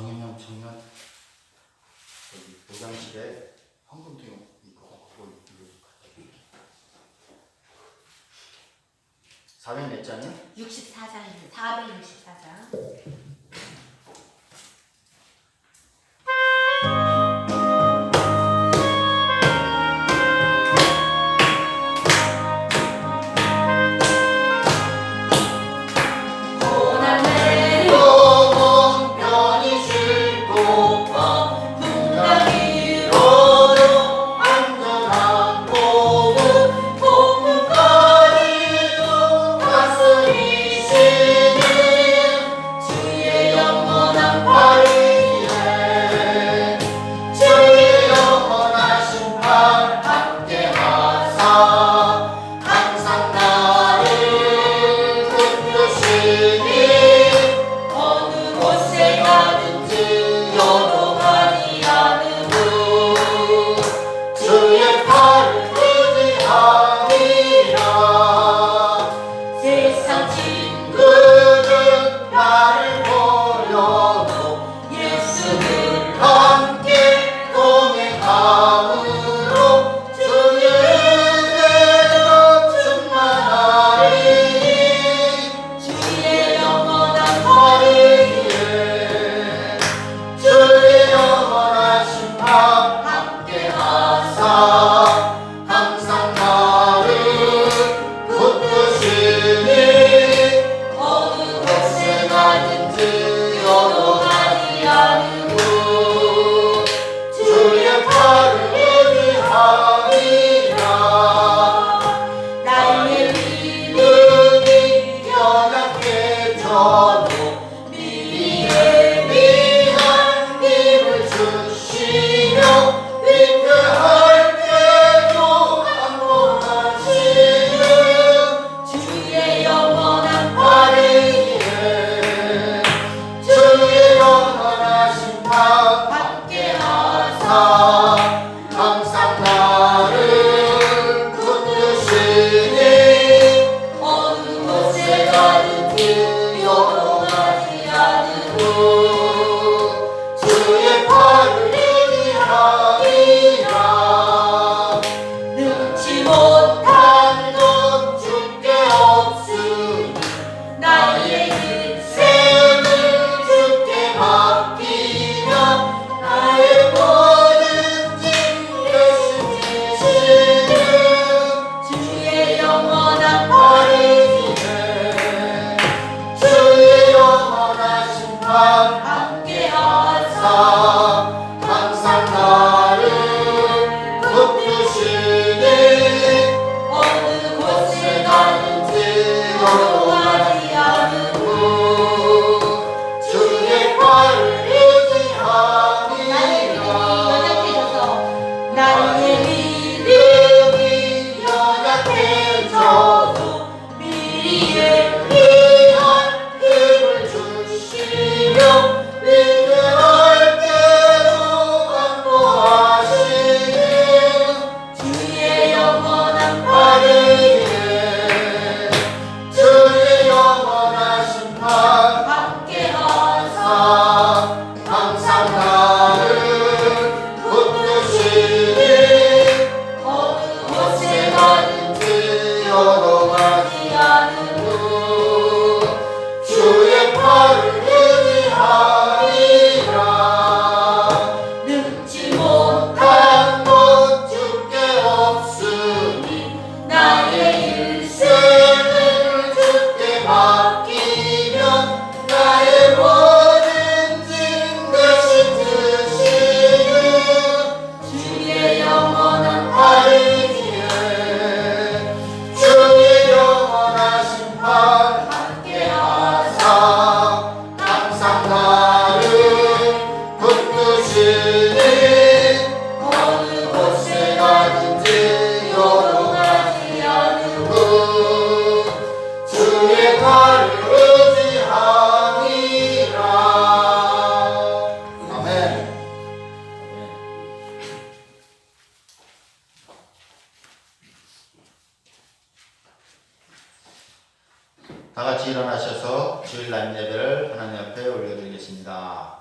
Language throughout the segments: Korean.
정현영 청년 여기 보장실에 황금통 이거 그거 갖다 400 몇 장이요? 64장입니다. 464장. 다 같이 일어나셔서 주일 날 예배를 하나님 앞에 올려드리겠습니다.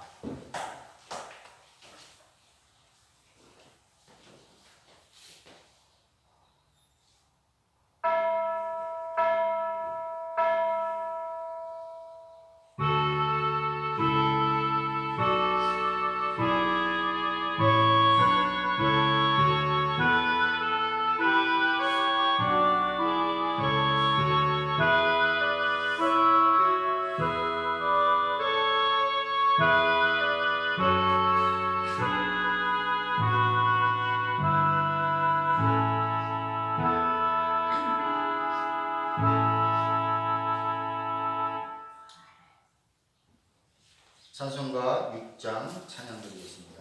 6장 찬양 드리겠습니다.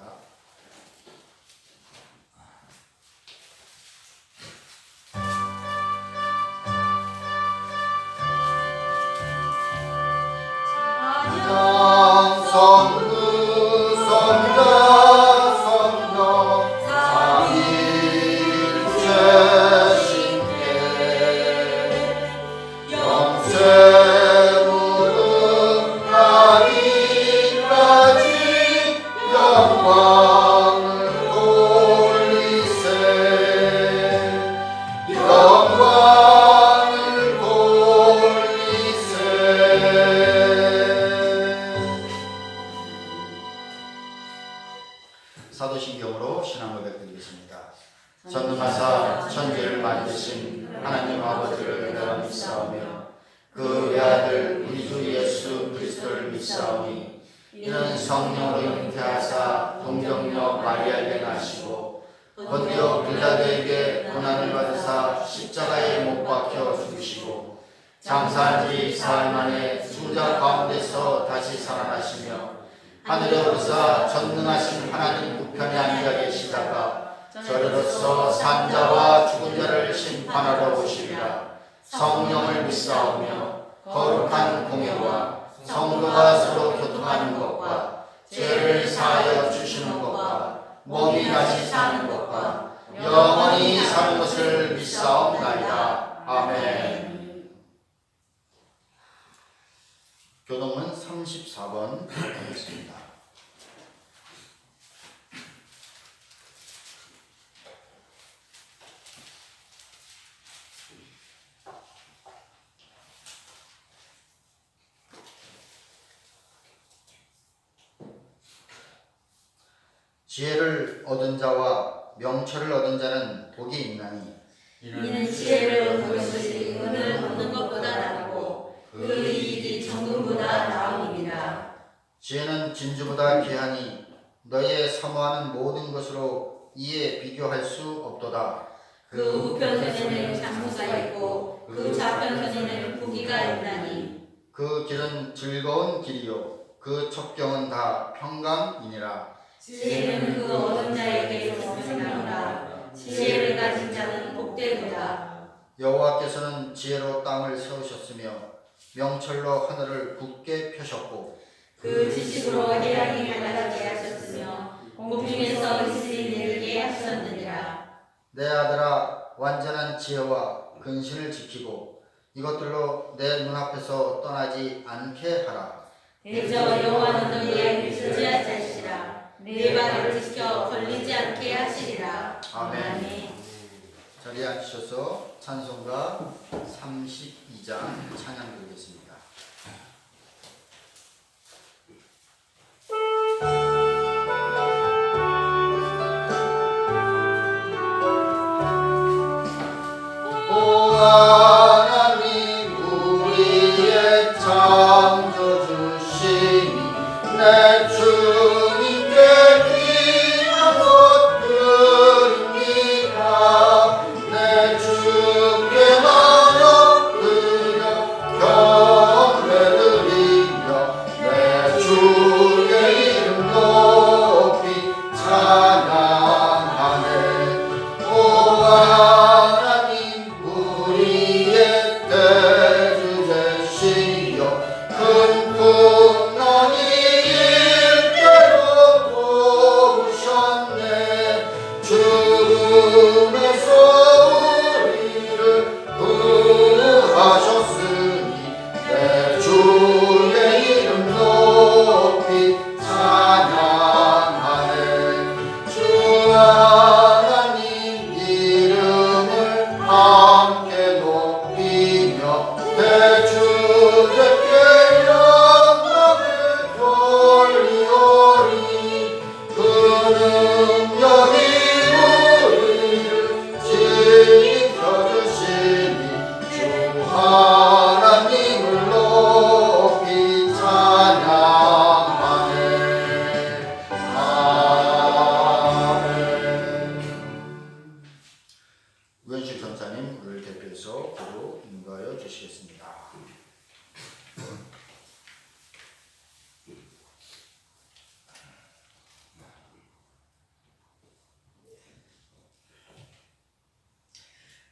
사도신경으로 신앙 고백 드리겠습니다. 전능하사 천지를 만드신 하나님 아버지를 내가 믿사오며 그 외아들 우리 주 예수 그리스도를 믿사오니 이는 성령으로 잉태하사 동정녀 마리아에게 나시고 본디오 빌라도에게 고난을 받으사 십자가에 못 박혀 죽으시고 장사한 지 사흘 만에 죽자 가운데서 다시 살아나시며 하늘에 오르사 전능하신 하나님 우편에 앉아 계시다가 저리로서 산자와 죽은 자를 심판하러 오시리라. 성령을 믿사오며 거룩한 공예와 성도가 서로 교통하는 것과 죄를 사하여 주시는 것과 몸이 다시 사는 것과 영원히 사는 것을 믿사옵나이다. 아멘. 교동문 34번 하겠습니다. 지혜를 얻은 자와 명철을 얻은 자는 복이 있나니 이는 지혜를 얻는 것이 은을 얻는 것보다 낫고 그 이익이 정금보다 나음이니라. 지혜는 진주보다 귀하니 너희의 사모하는 모든 것으로 이에 비교할 수 없도다. 그 우편선에는 장수가 있고 그 좌편선에는 부귀가 있나니 그 길은 즐거운 길이요 그 첩경은 다 평강이니라. 지혜는 그 얻은 자에게 있으니라. 지혜를 가진 자는 복되도다. 여호와께서는 지혜로 땅을 세우셨으며 명철로 하늘을 굳게 펴셨고 그 지식으로 해양이 갈라지게 하셨으며 공중에서 이슬이 내리게 하셨느니라. 내 아들아 완전한 지혜와 근신을 지키고 이것들로 내 눈앞에서 떠나지 않게 하라. 대저 여호와는 너희의 의지할 자시라. 네 발을 지켜 걸리지 않게 하시리라. 아멘. 자리에 앉으셔서 찬송가 32장 찬양 드리겠습니다. 하나님 우리의 창조주시니 내 주님께 귀한 것 드립니다. 내 주께만 엎드려 경배드리며 내 주의 이름 높이 찬양하네. 오 하나님 우리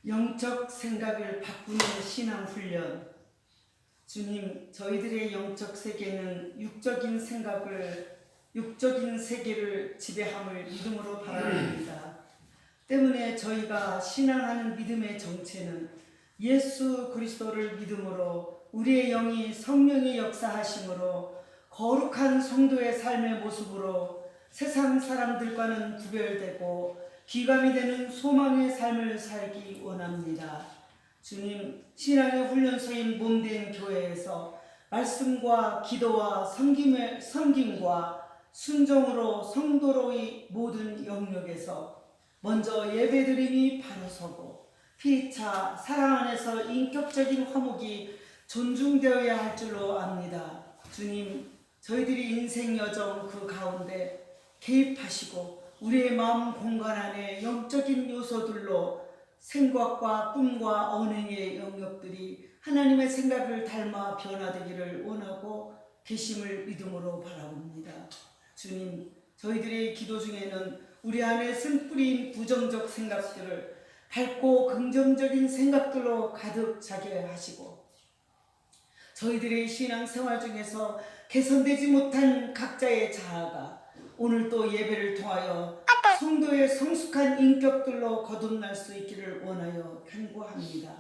영적 생각을 바꾸는 신앙 훈련. 주님, 저희들의 영적 세계는 육적인 세계를 지배함을 믿음으로 바라봅니다. 때문에 저희가 신앙하는 믿음의 정체는 예수 그리스도를 믿음으로 우리의 영이 성령의 역사하심으로 거룩한 성도의 삶의 모습으로 세상 사람들과는 구별되고 귀감이 되는 소망의 삶을 살기 원합니다. 주님, 신앙의 훈련소인 몸된 교회에서 말씀과 기도와 섬김과 순종으로 성도로의 모든 영역에서 먼저 예배드림이 바로 서고 피차 사랑 안에서 인격적인 화목이 존중되어야 할 줄로 압니다. 주님, 저희들이 인생 여정 그 가운데 개입하시고 우리의 마음 공간 안에 영적인 요소들로 생각과 꿈과 언행의 영역들이 하나님의 생각을 닮아 변화되기를 원하고 계심을 믿음으로 바라봅니다. 주님, 저희들의 기도 중에는 우리 안에 쓴뿌린 부정적 생각들을 밝고 긍정적인 생각들로 가득 차게 하시고 저희들의 신앙생활 중에서 개선되지 못한 각자의 자아가 오늘 또 예배를 통하여 성도의 성숙한 인격들로 거듭날 수 있기를 원하여 간구합니다.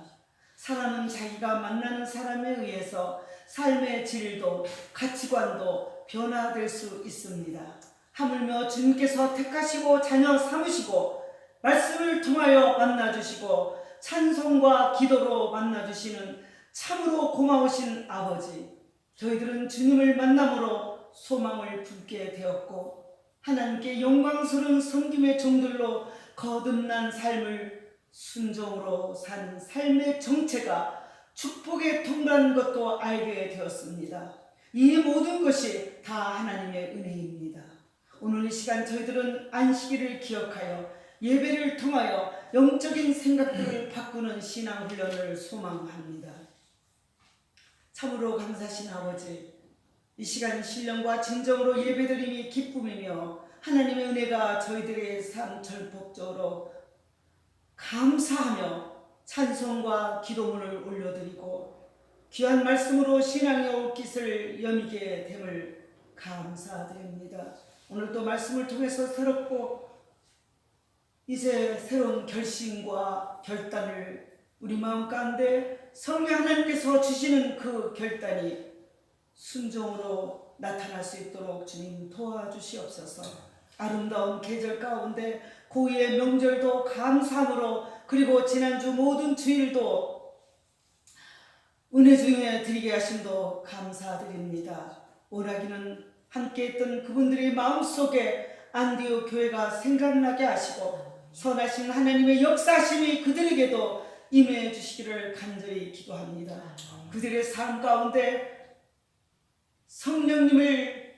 사람은 자기가 만나는 사람에 의해서 삶의 질도 가치관도 변화될 수 있습니다. 하물며 주님께서 택하시고 자녀 삼으시고 말씀을 통하여 만나주시고 찬송과 기도로 만나주시는 참으로 고마우신 아버지, 저희들은 주님을 만남으로 소망을 품게 되었고 하나님께 영광스러운 섬김의 종들로 거듭난 삶을 순종으로 사는 삶의 정체가 축복의 통로라는 것도 알게 되었습니다. 이 모든 것이 다 하나님의 은혜입니다. 오늘 이 시간 저희들은 안식일을 기억하여 예배를 통하여 영적인 생각들을 바꾸는 신앙훈련을 소망합니다. 참으로 감사하신 아버지, 이 시간 신령과 진정으로 예배드림이 기쁨이며 하나님의 은혜가 저희들의 삶 전폭적으로 감사하며 찬송과 기도문을 올려드리고 귀한 말씀으로 신앙의 옷깃을 여미게 됨을 감사드립니다. 오늘도 말씀을 통해서 새롭고 이제 새로운 결심과 결단을 우리 마음 가운데 성령 하나님께서 주시는 그 결단이 순종으로 나타날 수 있도록 주님 도와주시옵소서. 아름다운 계절 가운데 고유의 명절도 감사함으로 그리고 지난주 모든 주일도 은혜 중에 드리게 하심도 감사드립니다. 원하기는 함께 했던 그분들의 마음속에 안디옥 교회가 생각나게 하시고 선하신 하나님의 역사하심이 그들에게도 임해 주시기를 간절히 기도합니다. 그들의 삶 가운데 성령님을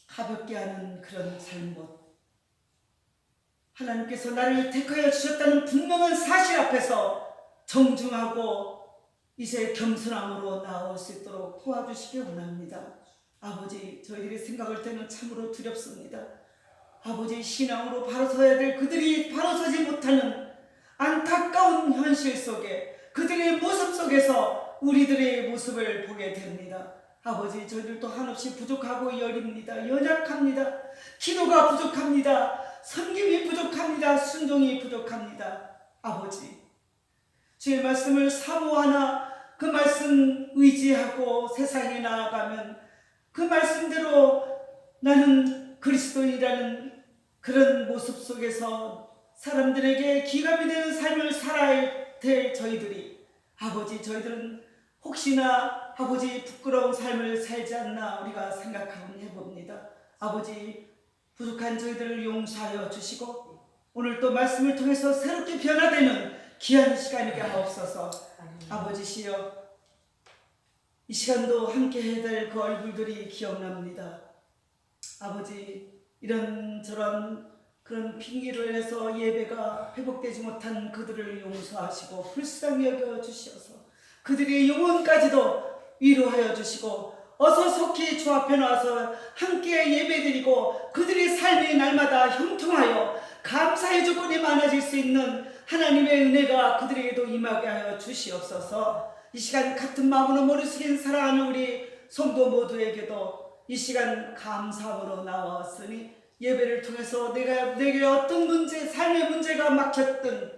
가볍게 하는 그런 잘못, 하나님께서 나를 택하여 주셨다는 분명한 사실 앞에서 정중하고 이제 겸손함으로 나올 수 있도록 도와주시기 원합니다. 아버지, 저희들의 생각을 때는 참으로 두렵습니다. 아버지, 신앙으로 바로 서야 될 그들이 바로 서지 못하는 안타까운 현실 속에 그들의 모습 속에서 우리들의 모습을 보게 됩니다. 아버지, 저희들도 한없이 부족하고 여립니다. 연약합니다. 기도가 부족합니다. 섬김이 부족합니다. 순종이 부족합니다. 아버지, 주의 말씀을 사모하나 그 말씀 의지하고 세상에 나아가면 그 말씀대로 나는 그리스도인이라는 그런 모습 속에서 사람들에게 기감이 되는 삶을 살아야 될 저희들이, 아버지, 저희들은 혹시나 아버지 부끄러운 삶을 살지 않나 우리가 생각하곤 해봅니다. 아버지, 부족한 저희들을 용서하여 주시고 오늘 또 말씀을 통해서 새롭게 변화되는 귀한 시간이게 하옵소서. 아버지시여, 이 시간도 함께 해야 될 그 얼굴들이 기억납니다. 아버지, 이런저런 그런 핑계로 해서 예배가 회복되지 못한 그들을 용서하시고 불쌍히 여겨 주시어서 그들의 영혼까지도 위로하여 주시고 어서 속히 주 앞에 나와서 함께 예배드리고 그들의 삶이 날마다 형통하여 감사의 조건이 많아질 수 있는 하나님의 은혜가 그들에게도 임하게 하여 주시옵소서. 이 시간 같은 마음으로 머리 숙인 사랑하는 우리 성도 모두에게도 이 시간 감사함으로 나왔으니 예배를 통해서 내게 어떤 문제, 삶의 문제가 막혔든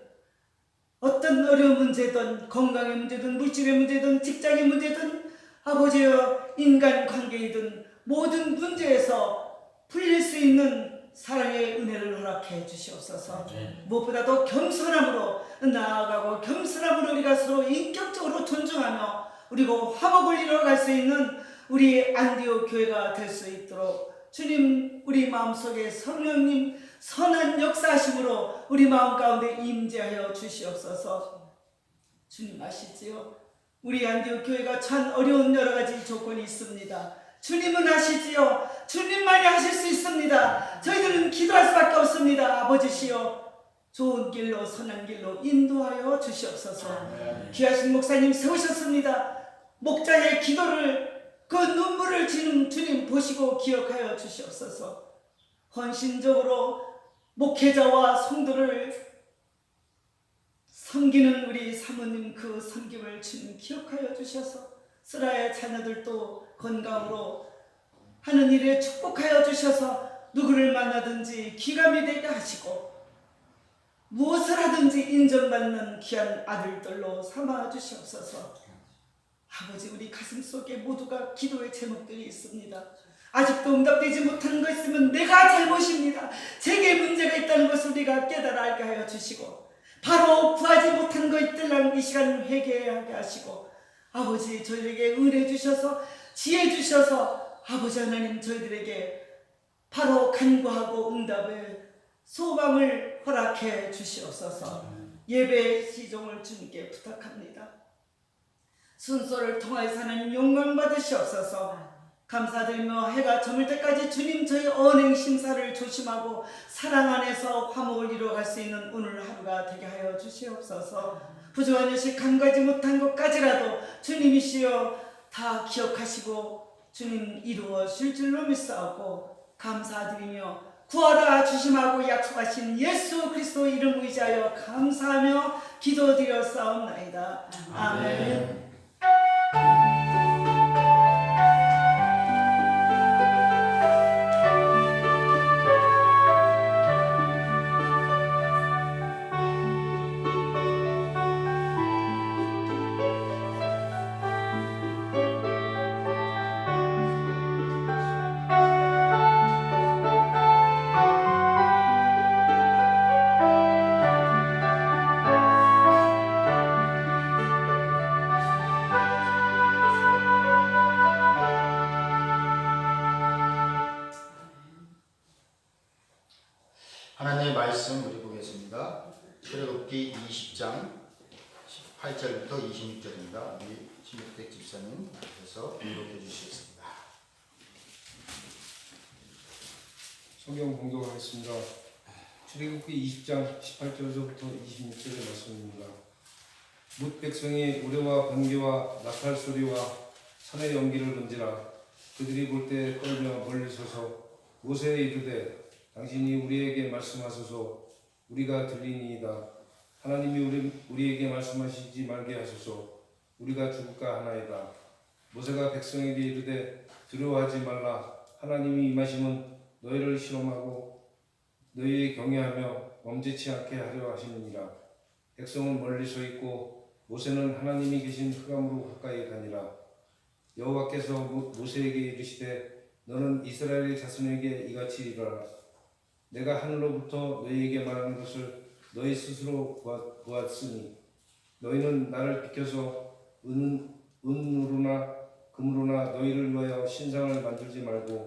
어떤 어려운 문제든 건강의 문제든 물질의 문제든 직장의 문제든 아버지여 인간관계이든 모든 문제에서 풀릴 수 있는 사랑의 은혜를 허락해 주시옵소서. 무엇보다도 겸손함으로 나아가고 겸손함으로 우리가 서로 인격적으로 존중하며 그리고 화목을 이루어갈 수 있는 우리 안디옥 교회가 될 수 있도록 주님 우리 마음속에 성령님 선한 역사하심으로 우리 마음 가운데 임재하여 주시옵소서. 주님 아시지요? 우리 안디옥 교회가 참 어려운 여러 가지 조건이 있습니다. 주님은 아시지요? 주님만이 하실 수 있습니다. 저희들은 기도할 수밖에 없습니다. 아버지시여 좋은 길로 선한 길로 인도하여 주시옵소서. 귀하신 목사님 세우셨습니다. 목자의 기도를 그 눈물을 지는 주님 보시고 기억하여 주시옵소서. 헌신적으로 목회자와 성도를 섬기는 우리 사모님 그 섬김을 주님 기억하여 주셔서 쓰라의 자녀들도 건강으로 하는 일에 축복하여 주셔서 누구를 만나든지 귀감이 되게 하시고 무엇을 하든지 인정받는 귀한 아들들로 삼아 주시옵소서. 아버지 우리 가슴 속에 모두가 기도의 제목들이 있습니다. 아직도 응답되지 못한 거 있으면 내가 잘못입니다. 제게 문제가 있다는 것을 우리가 깨달아 알게 하여 주시고 바로 구하지 못한 거 있들랑 이 시간 회개하게 하시고 아버지 저희에게 은혜 주셔서 지혜 주셔서 아버지 하나님 저희들에게 바로 간구하고 응답을 소망을 허락해 주시옵소서. 예배 시종을 주님께 부탁합니다. 순서를 통하여서 하나님 영광 받으시옵소서. 감사드리며 해가 저물 때까지 주님 저희 언행 심사를 조심하고 사랑 안에서 화목을 이루어갈 수 있는 오늘 하루가 되게 하여 주시옵소서. 부족한 여식 간과하지 못한 것까지라도 주님이시여 다 기억하시고 주님 이루어 줄 줄로 믿사오고 감사드리며 구하라 주심하고 약속하신 예수 그리스도 이름 의지하여 감사하며 기도드렸사옵나이다. 아멘. 하나님의 말씀 우리 보겠습니다. 출애굽기 20장 18절부터 26절입니다. 우리 신백택 집사님 앞에서 읽어해 주시겠습니다. 성경 봉독하겠습니다. 출애굽기 20장 18절부터 26절의 말씀입니다. 뭇 백성이 우레와 번개와 나팔 소리와 산의 연기를 번지라. 그들이 볼 때 떨며 멀리 서서 모세에 이르되 당신이 우리에게 말씀하소서. 우리가 들리니이다. 하나님이 우리에게 말씀하시지 말게 하소서. 우리가 죽을까 하나이다. 모세가 백성에게 이르되 두려워하지 말라. 하나님이 임하심은 너희를 실험하고 너희의 경외하며 멈지치 않게 하려 하시느니라. 백성은 멀리 서 있고 모세는 하나님이 계신 흑암으로 가까이 가니라. 여호와께서 모세에게 이르시되 너는 이스라엘의 자손에게 이같이 이르라. 내가 하늘로부터 너희에게 말하는 것을 너희 스스로 보았으니 너희는 나를 비켜서 은으로나 금으로나 너희를 위하여 신상을 만들지 말고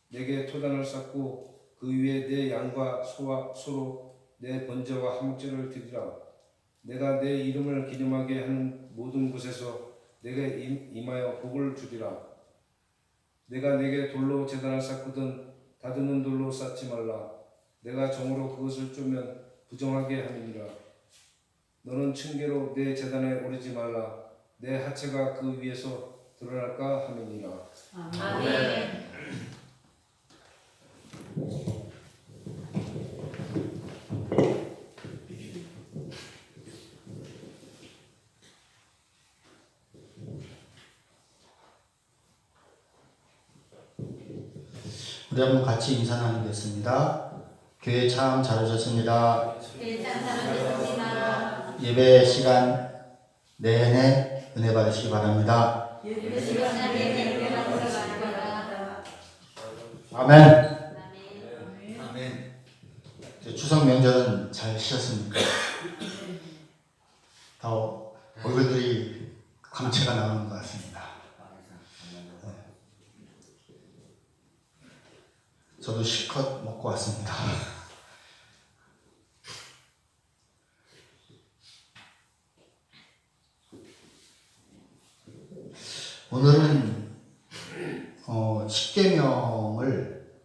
내게 토단을 쌓고 그 위에 내 양과 소로 내 번제와 화목제를 드리라. 내가 내 이름을 기념하게 하는 모든 곳에서 내게 임하여 복을 주리라. 내가 내게 돌로 제단을 쌓거든 다듬는 돌로 쌓지 말라. 내가 정으로 그것을 쪼면 부정하게 함이니라. 너는 층계로 내 제단에 오르지 말라. 내 하체가 그 위에서 드러날까 함이니라. 아멘. 우리 한번 같이 인사 나누겠습니다. 교회 참 잘 오셨습니다. 예배 시간 내내 은혜 받으시기 바랍니다. 아멘. 아멘. 추석 명절은 잘 쉬셨습니까? 더 얼굴들이 광채가 나오는 것 같습니다. 저도 실컷 먹고 왔습니다. 오늘은 십계명을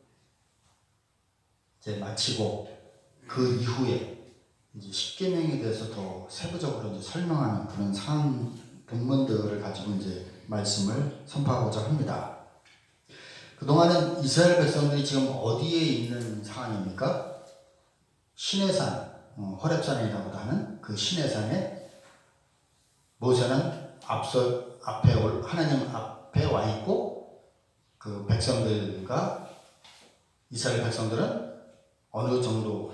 이제 마치고 그 이후에 이제 십계명에 대해서 더 세부적으로 이제 설명하는 그런 사항 본문들을 가지고 이제 말씀을 선포하고자 합니다. 그동안은 이스라엘 백성들이 지금 어디에 있는 상황입니까? 시내산, 호렙산이라고도 하는 그 시내산에 모세는 하나님 앞에 와 있고 그 백성들과 이스라엘 백성들은 어느 정도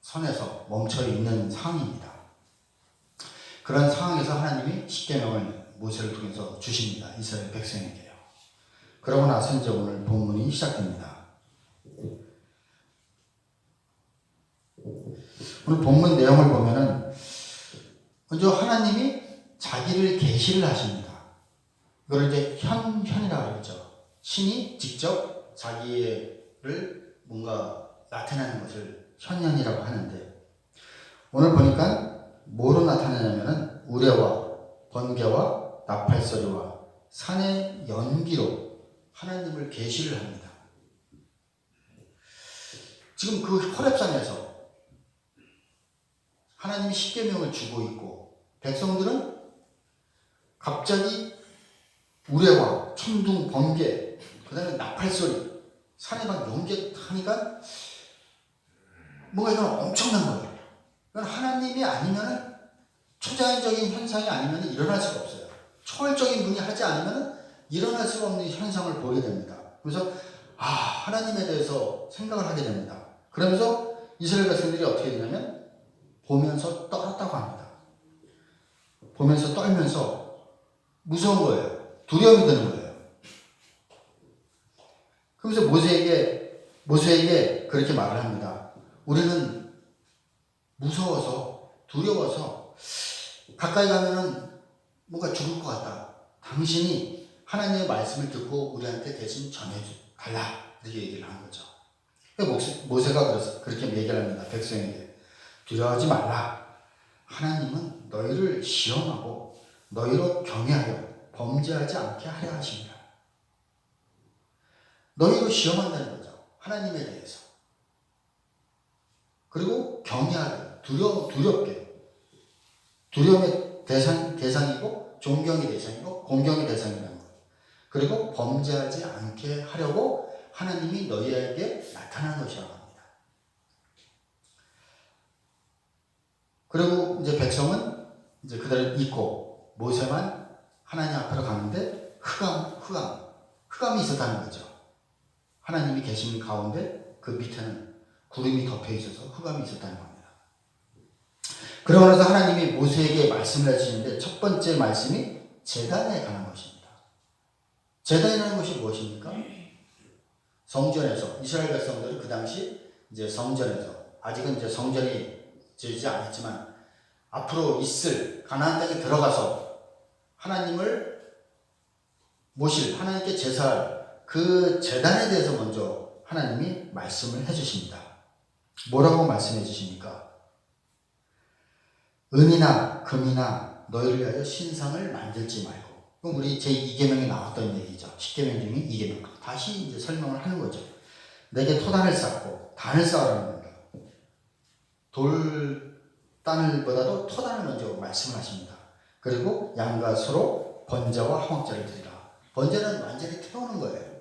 선에서 멈춰 있는 상황입니다. 그런 상황에서 하나님이 십계명을 모세를 통해서 주십니다. 이스라엘 백성에게요. 그러고 나서 이제 오늘 본문이 시작됩니다. 오늘 본문 내용을 보면은 먼저 하나님이 자기를 계시를 하십니다. 이걸 이제 현이라고 그러죠. 신이 직접 자기를 뭔가 나타내는 것을 현현이라고 하는데 오늘 보니까 뭐로 나타내냐면은 우레와 번개와 나팔소리와 산의 연기로 하나님을 계시를 합니다. 지금 그 호렙산에서 하나님이 십계명을 주고 있고 백성들은 갑자기 우레와 천둥, 번개, 그 다음에 나팔소리, 산에 막 연기하니까 뭔가 이건 엄청난 거예요. 이건 하나님이 아니면 초자연적인 현상이 아니면 일어날 수가 없어요. 초월적인 분이 하지 않으면 일어날 수가 없는 현상을 보게 됩니다. 그래서 하나님에 대해서 생각을 하게 됩니다. 그러면서 이스라엘 백성들이 어떻게 되냐면 보면서 떨었다고 합니다. 보면서 떨면서 무서운 거예요. 두려움이 드는 거예요. 그러면서 모세에게 그렇게 말을 합니다. 우리는 무서워서 두려워서 가까이 가면은 뭔가 죽을 것 같다. 당신이 하나님의 말씀을 듣고 우리한테 대신 전해달라. 이렇게 얘기를 하는 거죠. 모세가 그렇게 얘기를 합니다. 백성에게. 두려워하지 말라. 하나님은 너희를 시험하고 너희로 경외하여 범죄하지 않게 하려 하십니다. 너희로 시험한다는 거죠. 하나님에 대해서. 그리고 경외하게, 두렵게. 두려움의 대상이고 존경의 대상이고 공경의 대상이라는 거예요. 그리고 범죄하지 않게 하려고 하나님이 너희에게 나타난 것이라고 합니다. 그리고 이제 백성은 이제 그들을 잊고 모세만 하나님 앞으로 가는데 흑암이 있었다는 거죠. 하나님이 계신 가운데 그 밑에는 구름이 덮여 있어서 흑암이 있었다는 겁니다. 그러고 나서 하나님이 모세에게 말씀을 해주시는데 첫 번째 말씀이 제단에 관한 것입니다. 제단이라는 것이 무엇입니까? 성전에서 이스라엘 백성들은 그 당시 이제 성전에서 아직은 이제 성전이 지어지지 않았지만 앞으로 있을 가나안 땅에 들어가서 하나님을 모실 하나님께 제사할 그 제단에 대해서 먼저 하나님이 말씀을 해주십니다. 뭐라고 말씀해 주십니까? 은이나 금이나 너희를 위하여 신상을 만들지 말고. 그럼 우리 제2계명에 나왔던 얘기죠. 10계명 중에 2계명. 다시 이제 설명을 하는 거죠. 내게 토단을 쌓고 단을 쌓으라는 겁니다. 돌단을보다도 토단을 먼저 말씀을 하십니다. 그리고 양과 소로 번제와 화목제를 드리라. 번제는 완전히 태우는 거예요.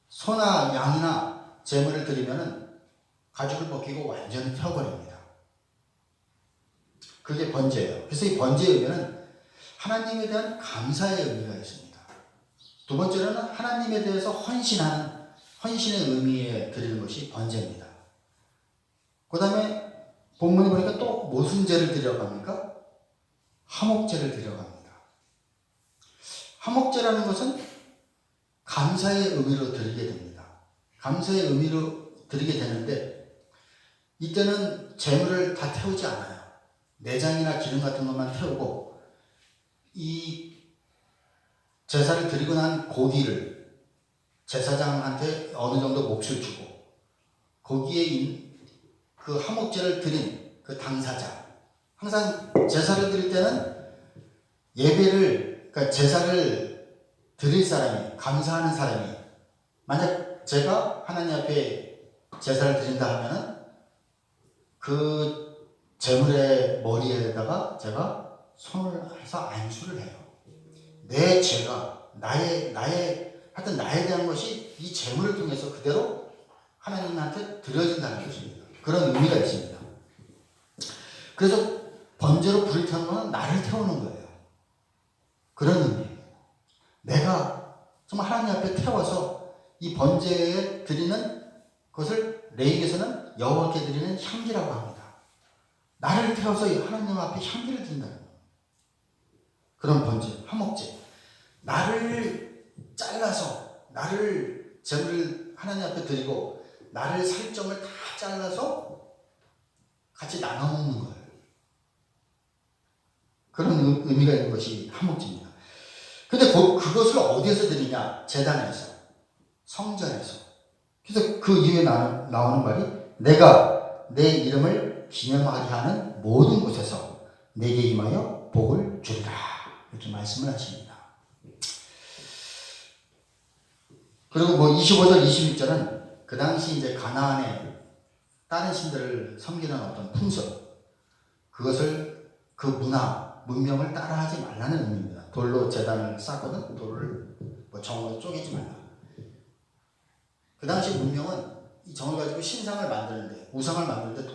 소나 양이나 제물을 드리면은 가죽을 벗기고 완전히 태워버립니다. 그게 번제예요. 그래서 이 번제의 의미는 하나님에 대한 감사의 의미가 있습니다. 두 번째로는 하나님에 대해서 헌신하는 헌신의 의미에 드리는 것이 번제입니다. 그 다음에 본문에 보니까 또 무슨 제를 드리려고 합니까? 화목제를 드리려고 합니다. 화목제라는 것은 감사의 의미로 드리게 됩니다. 감사의 의미로 드리게 되는데 이때는 재물을 다 태우지 않아요. 내장이나 기름 같은 것만 태우고 이 제사를 드리고 난 고기를 제사장한테 어느 정도 몫을 주고 거기에 그 화목제를 드린 그 당사자, 항상 제사를 드릴 때는 예배를, 그러니까 제사를 드릴 사람이, 감사하는 사람이, 만약 제가 하나님 앞에 제사를 드린다 하면은 그 제물의 머리에다가 제가 손을 해서 안수를 해요. 내 죄가, 하여튼 나에 대한 것이 이 제물을 통해서 그대로 하나님한테 드려진다는 것입니다. 그런 의미가 있습니다. 그래서 번제로 불을 태우는 것은 나를 태우는 거예요. 그런 의미예요. 내가 정말 하나님 앞에 태워서 이 번제에 드리는 것을 레위기에서는 여호와께 드리는 향기라고 합니다. 나를 태워서 하나님 앞에 향기를 드린다는 거예요. 그런 번제, 화목제. 나를 잘라서, 나를 제물을 하나님 앞에 드리고 나를 살점을 다 잘라서 같이 나눠 먹는 거예요. 그런 의미가 있는 것이 화목제입니다. 근데 그것을 어디에서 드리냐? 제단에서, 성전에서. 그래서 그 이후에 나오는 말이 내가 내 이름을 기념하게 하는 모든 곳에서 내게 임하여 복을 주리라. 이렇게 말씀을 하십니다. 그리고 25절, 26절은 그 당시 이제 가나안에 다른 신들을 섬기는 어떤 풍습, 그것을 그 문명을 따라하지 말라는 의미입니다. 돌로 제단을 쌓거든 돌을 정으로 쪼개지 말라. 그 당시 문명은 이 정을 가지고 신상을 만드는데, 우상을 만드는데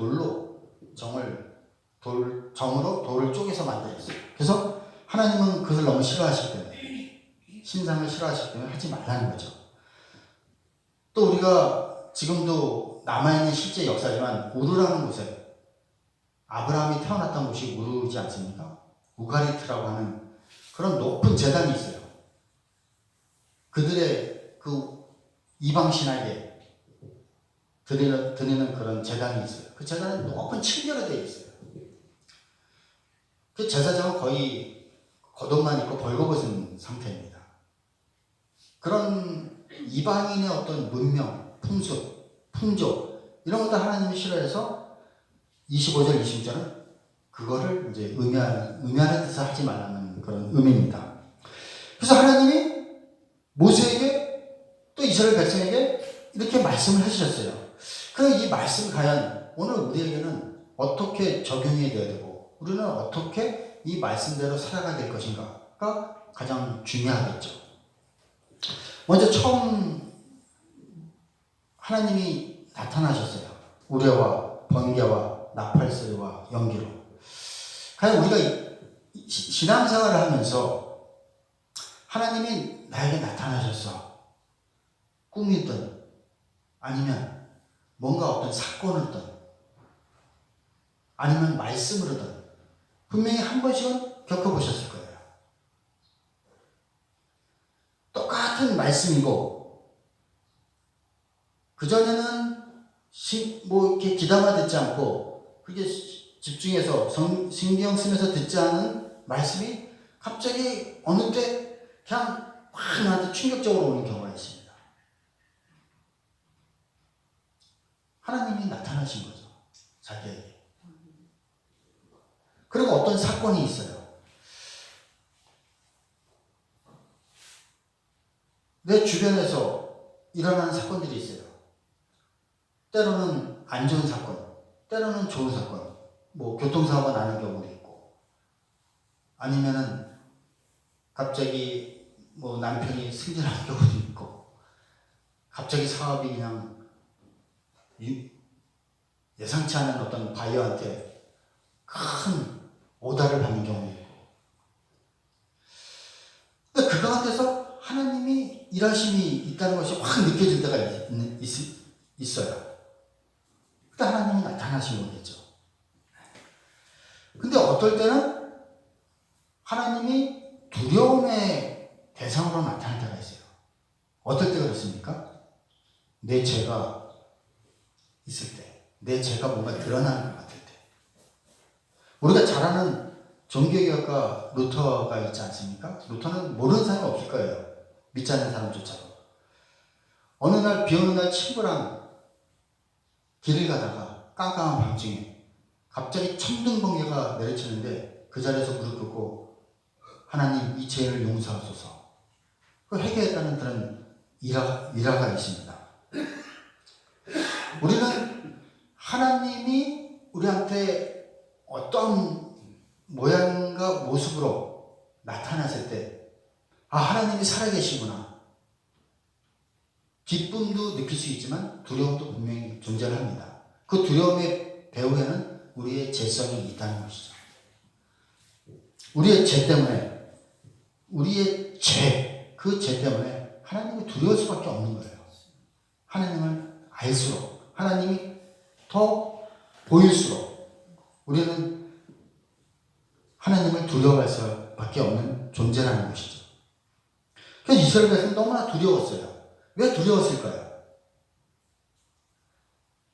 정으로 돌을 쪼개서 만들었어요. 그래서 하나님은 그것을 너무 싫어하시기 때문에, 신상을 싫어하시기 때문에 하지 말라는 거죠. 또 우리가 지금도 남아있는 실제 역사지만 우르라는 곳에 아브라함이 태어났던 곳이 우르지 않습니까? 우가리트라고 하는 그런 높은 제단이 있어요. 그들의 그 이방신에게 드리는 그런 제단이 있어요. 그 제단은 높은 층계로 되어 있어요. 그 제사장은 거의 겉옷만 입고 벌거벗은 상태입니다. 그런 이방인의 어떤 문명, 풍습, 풍조 이런 것들 하나님이 싫어해서 25절, 26절은 그거를 이제 의미하는 뜻을 하지 말라는 그런 의미입니다. 그래서 하나님이 모세에게 또 이스라엘 백성에게 이렇게 말씀을 해주셨어요. 그럼 이 말씀 과연 오늘 우리에게는 어떻게 적용이 되어야 되고 우리는 어떻게 이 말씀대로 살아가야 될 것인가가 가장 중요하겠죠. 먼저 처음 하나님이 나타나셨어요. 우레와 번개와 나팔소리와 연기로. 과연 우리가 신앙생활을 하면서 하나님이 나에게 나타나셔서 꿈이든 아니면 뭔가 어떤 사건을든 아니면 말씀으로든 분명히 한 번씩은 겪어보셨을 거예요. 똑같은 말씀이고 그전에는 이렇게 귀담아 듣지 않고 그렇게 집중해서 신경 쓰면서 듣지 않은 말씀이 갑자기 어느 때 그냥 확 나한테 충격적으로 오는 경우가 있습니다. 하나님이 나타나신 거죠. 자기에게. 그리고 어떤 사건이 있어요. 내 주변에서 일어나는 사건들이 있어요. 때로는 안 좋은 사건, 때로는 좋은 사건, 교통사고가 나는 경우도 있고, 아니면은 갑자기 남편이 승진하는 경우도 있고, 갑자기 사업이 그냥 예상치 않은 어떤 바이어한테 큰 오다를 받는 경우도 있고. 근데 그 가운데서 하나님이 일하심이 있다는 것이 확 느껴질 때가 있어요. 그때 하나님이 나타나신 거겠죠. 근데 어떨 때는 하나님이 두려움의 대상으로 나타날 때가 있어요. 어떨 때가 그렇습니까? 내 죄가 있을 때, 내 죄가 뭔가 드러나는 것 같을 때. 우리가 잘 아는 종교개혁가 루터가 있지 않습니까? 루터는 모르는 사람이 없을 거예요. 믿지 않는 사람조차도. 어느 날 비 오는 날 친구랑 길을 가다가 깜깜한 밤중에 갑자기 천둥번개가 내려치는데 그 자리에서 무릎 꿇고 하나님 이 죄를 용서하소서. 그 회개했다는 그런 일화가 있습니다. 우리는 하나님이 우리한테 어떤 모양과 모습으로 나타났을 때, 아, 하나님이 살아계시구나. 기쁨도 느낄 수 있지만 두려움도 분명히 존재합니다. 그 두려움의 배후에는 우리의 죄성이 있다는 것이죠. 우리의 죄 때문에, 그 죄 때문에 하나님이 두려울 수밖에 없는 거예요. 하나님을 알수록, 하나님이 더 보일수록 우리는 하나님을 두려워할 수밖에 없는 존재라는 것이죠. 그래서 이스라엘 백성은 너무나 두려웠어요. 왜 두려웠을까요?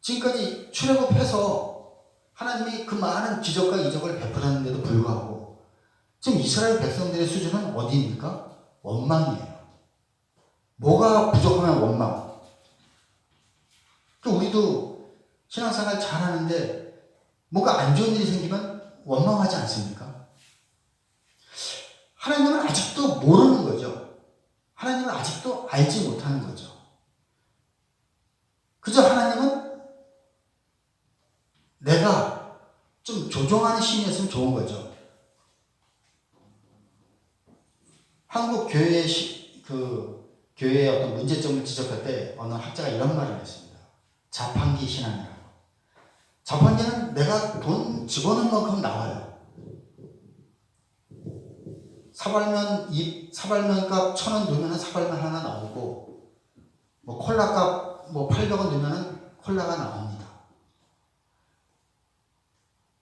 지금까지 출애굽해서 하나님이 그 많은 기적과 이적을 베풀었는데도 불구하고 지금 이스라엘 백성들의 수준은 어디입니까? 원망이에요. 뭐가 부족하면 원망. 우리도 신앙생활 잘하는데 뭔가 안 좋은 일이 생기면 원망하지 않습니까? 하나님은 아직도 모르는 거죠. 하나님은 아직도 알지 못하는 거죠. 그저 하나님은 내가 좀 조종하는 신이었으면 좋은 거죠. 한국 교회의 어떤 문제점을 지적할 때 어느 학자가 이런 말을 했습니다. 자판기 신앙이라고. 자판기는 내가 돈 집어넣은 만큼 나와요. 사발면값 1,000원 넣으면 사발면 하나 나오고, 콜라값 800원 넣으면 콜라가 나옵니다.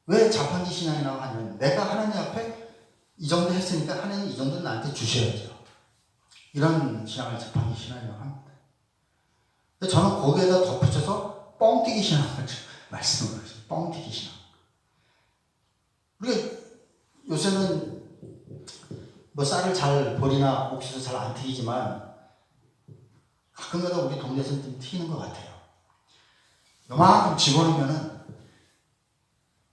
왜 자판기 신앙이라고 하냐면, 내가 하나님 앞에 이 정도 했으니까 하나님 이 정도는 나한테 주셔야죠. 이런 신앙을 자판기 신앙이라고 합니다. 근데 저는 거기에다 덧붙여서 뻥튀기 신앙을 말씀을 하죠. 뻥튀기 신앙. 우리가 요새는 쌀을 잘 버리나 옥수수 잘 안 튀기지만 가끔가다 우리 동네에서는 좀 튀기는 것 같아요. 요만큼 집어넣으면은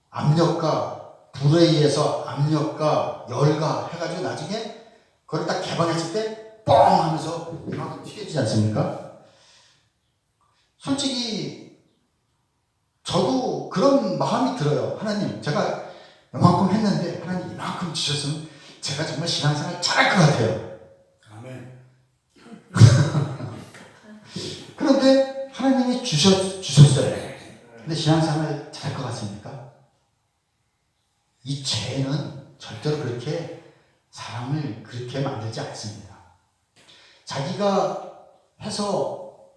압력과 불에 의해서 압력과 열과 해가지고 나중에 그걸 딱 개방했을 때 뻥 하면서 이만큼 튀겨지지 않습니까? 솔직히 저도 그런 마음이 들어요. 하나님, 제가 요만큼 했는데 하나님 이만큼 주셨으면 제가 정말 신앙생활 잘할 것 같아요. 아멘. 그런데 하나님이 주셨어요. 근데 신앙생활 잘할 것 같습니까? 이 죄는 절대로 그렇게 사람을 그렇게 만들지 않습니다. 자기가 해서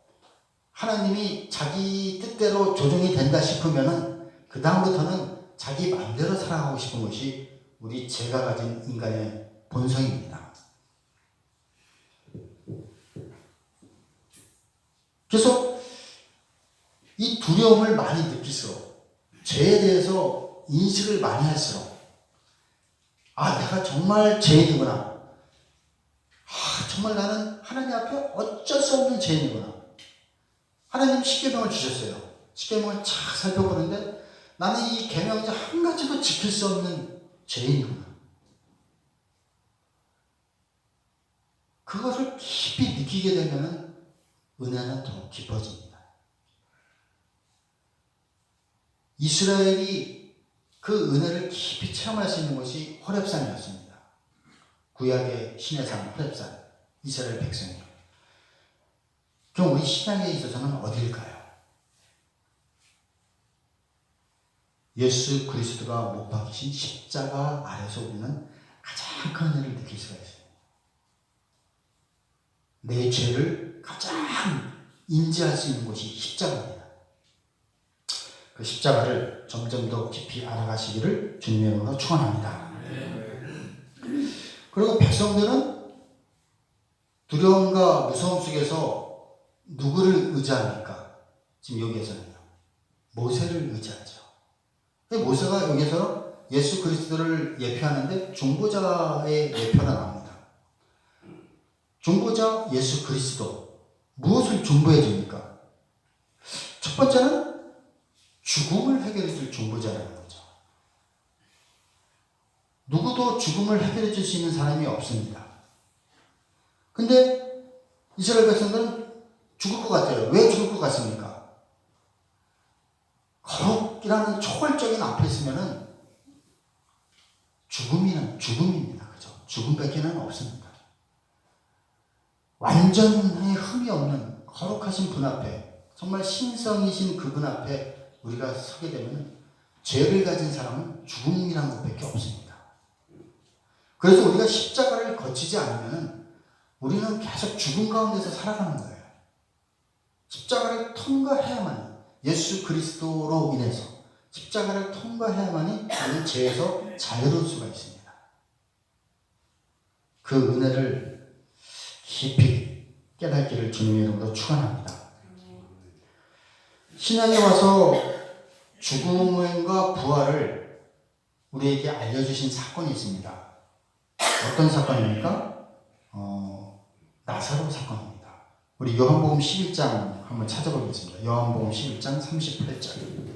하나님이 자기 뜻대로 조정이 된다 싶으면은 그 다음부터는 자기 마음대로 살아가고 싶은 것이 우리 죄가 가진 인간의 본성입니다. 그래서 이 두려움을 많이 느낄수록, 죄에 대해서 인식을 많이 할수록, 아, 내가 정말 죄인이구나. 정말 나는 하나님 앞에 어쩔 수 없는 죄인이구나. 하나님 십계명을 주셨어요. 십계명을 쫙 살펴보는데 나는 이 계명자 한 가지도 지킬 수 없는 죄인이구나. 그것을 깊이 느끼게 되면 은혜는 더 깊어집니다. 이스라엘이 그 은혜를 깊이 체험할 수 있는 것이 호렙산이었습니다. 구약의 신의 산 호렙산, 이스라엘 백성이요. 그럼 우리 신앙에 있어서는 어디일까요? 예수 그리스도가 못 박히신 십자가 아래서 우리는 가장 큰 은혜를 느낄 수가 있어요. 내 죄를 가장 인지할 수 있는 곳이 십자가입니다. 그 십자가를 점점 더 깊이 알아가시기를 주님의 이름으로 축원합니다. 그리고 백성들은 두려움과 무서움 속에서 누구를 의지합니까? 지금 여기에서는요. 모세를 의지하죠. 모세가 여기서 예수 그리스도를 예표하는데 중보자의 예표가 나옵니다. 중보자 예수 그리스도. 무엇을 중보해 줍니까? 첫 번째는 죽음을 해결해 줄 중보자라는 거죠. 누구도 죽음을 해결해 줄 수 있는 사람이 없습니다. 근데 이스라엘 백성들은 죽을 것 같아요. 왜 죽을 것 같습니까? 거룩이라는 초월적인 앞에 있으면은 죽음입니다. 그죠? 죽음밖에는 없습니다. 완전히 흠이 없는 거룩하신 분 앞에, 정말 신성이신 그분 앞에 우리가 서게 되면 죄를 가진 사람은 죽음이라는 것밖에 없습니다. 그래서 우리가 십자가를 거치지 않으면 우리는 계속 죽음 가운데서 살아가는 거예요. 십자가를 통과해야만, 예수 그리스도로 인해서 십자가를 통과해야만이 우리는 죄에서 자유로울 수가 있습니다. 그 은혜를 깊이 깨닫기를 주님의 이름으로 축원합니다. 신약에 와서 죽음과 부활을 우리에게 알려주신 사건이 있습니다. 어떤 사건입니까? 나사로 사건입니다. 우리 요한복음 11장 한번 찾아보겠습니다. 요한복음 11장 38절.